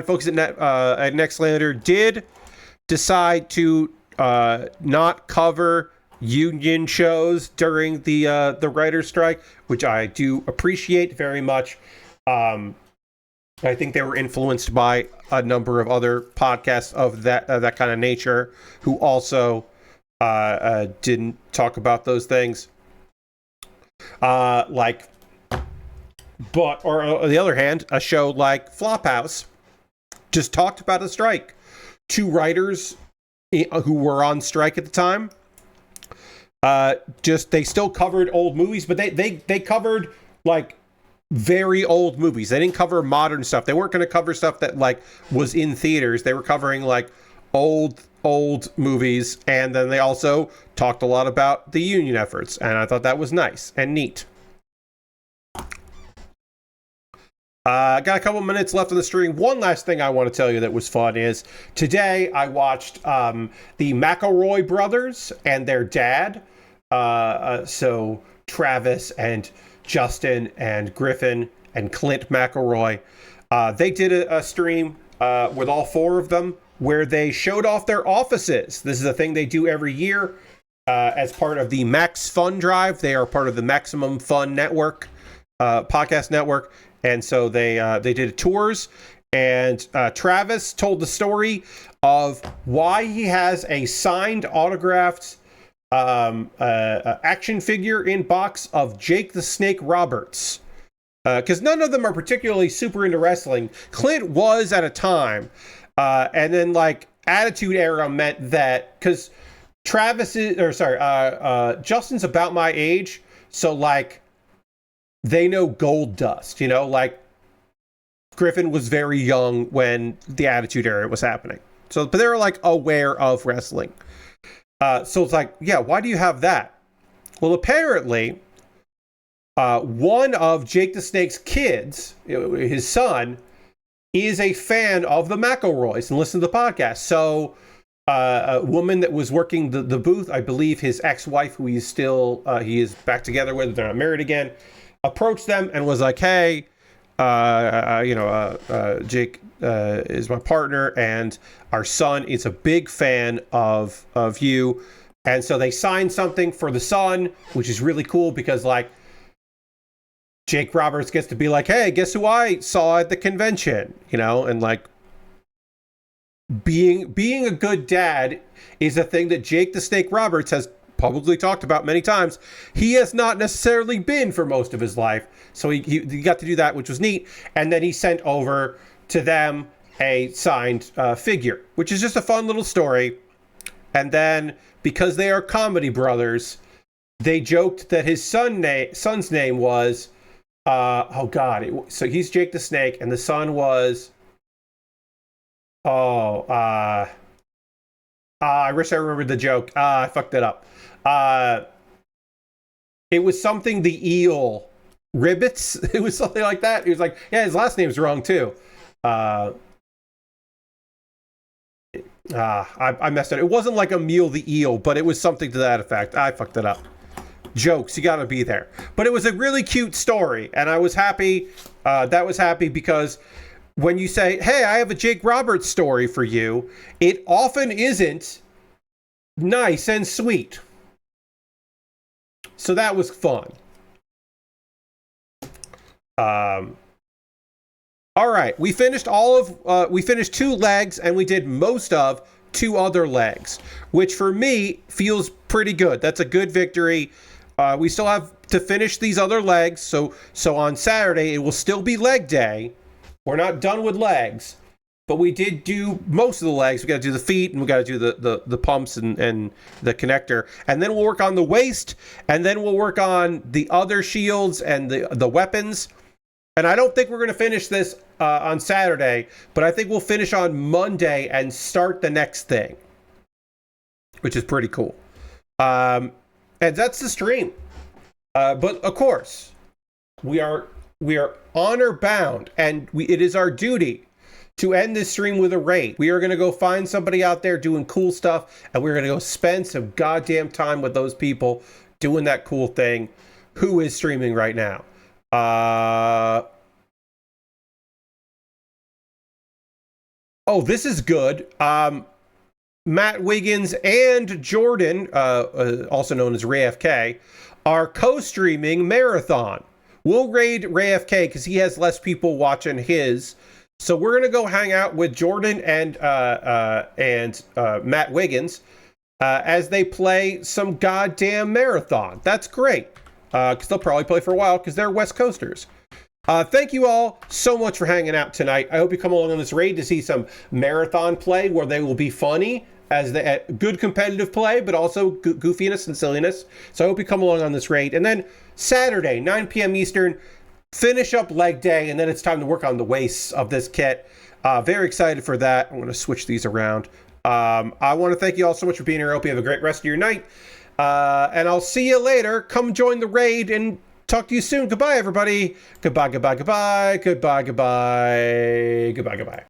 Focus at Nextlander did decide to not cover union shows during the writer's strike, which I do appreciate very much. I think they were influenced by a number of other podcasts of that kind of nature who also didn't talk about those things. Like, but or on the other hand, a show like Flophouse just talked about a strike. Two writers who were on strike at the time. Just they still covered old movies, but they covered like very old movies. They didn't cover modern stuff. They weren't going to cover stuff that like was in theaters. They were covering like old movies, and then they also talked a lot about the union efforts, and I thought that was nice and neat. Got a couple minutes left on the stream. One last thing I want to tell you that was fun is today I watched the McElroy brothers and their dad. So Travis and Justin and Griffin and Clint McElroy. They did a stream with all four of them where they showed off their offices. This is a thing they do every year as part of the Max Fun Drive. They are part of the Maximum Fun Network, podcast network. And so they did tours, and Travis told the story of why he has a signed, autographed action figure in box of Jake the Snake Roberts. Because none of them are particularly super into wrestling. Clint was at a time, and then like Attitude Era meant that because Justin's about my age, so like. They know Gold Dust, you know, like Griffin was very young when the Attitude Era was happening. So, but they're like aware of wrestling. So it's like, yeah, why do you have that? Well, apparently, one of Jake the Snake's kids, his son, is a fan of the McElroys and listens to the podcast. So a woman that was working the booth, I believe his ex-wife, who he is back together with, they're not married again, approached them and was like, hey, Jake is my partner and our son is a big fan of you. And so they signed something for the son, which is really cool because like Jake Roberts gets to be like, hey, guess who I saw at the convention, you know, and like being a good dad is a thing that Jake the Snake Roberts has publicly talked about many times. He has not necessarily been for most of his life, so he got to do that, which was neat. And then he sent over to them a signed figure, which is just a fun little story. And then because they are comedy brothers, they joked that his son's name was so he's Jake the Snake and the son was I wish I remembered the joke. I fucked it up. It was something the eel Ribbits. It was something like that. He was like, yeah, his last name's wrong too. I messed it. It wasn't like Emil the eel, but it was something to that effect. I fucked it up. Jokes, you gotta be there. But it was a really cute story, and I was happy. That was happy because when you say, hey, I have a Jake Roberts story for you, it often isn't nice and sweet. So that was fun. All right, we finished we finished 2 legs and we did most of 2 other legs, which for me feels pretty good. That's a good victory. We still have to finish these other legs. So on Saturday, it will still be leg day. We're not done with legs, but we did do most of the legs. We got to do the feet and we got to do the pumps and the connector. And then we'll work on the waist, and then we'll work on the other shields and the weapons. And I don't think we're going to finish this on Saturday, but I think we'll finish on Monday and start the next thing, which is pretty cool. And that's the stream. But of course, we are honor bound, and it is our duty to end this stream with a raid. We are going to go find somebody out there doing cool stuff, and we're going to go spend some goddamn time with those people doing that cool thing. Who is streaming right now? Oh, this is good. Matt Wiggins and Jordan, also known as Ray FK, are co-streaming Marathon, We'll raid Ray FK because he has less people watching his. So we're gonna go hang out with Jordan and Matt Wiggins as they play some goddamn marathon. That's great because they'll probably play for a while because they're West Coasters. Thank you all so much for hanging out tonight. I hope you come along on this raid to see some marathon play where they will be funny as the good competitive play, but also goofiness and silliness. So I hope you come along on this raid. And then Saturday, 9 p.m. Eastern, finish up leg day, and then it's time to work on the waists of this kit. Very excited for that. I'm going to switch these around. I want to thank you all so much for being here. I hope you have a great rest of your night. And I'll see you later. Come join the raid and talk to you soon. Goodbye, everybody. Goodbye, goodbye, goodbye. Goodbye, goodbye. Goodbye, goodbye.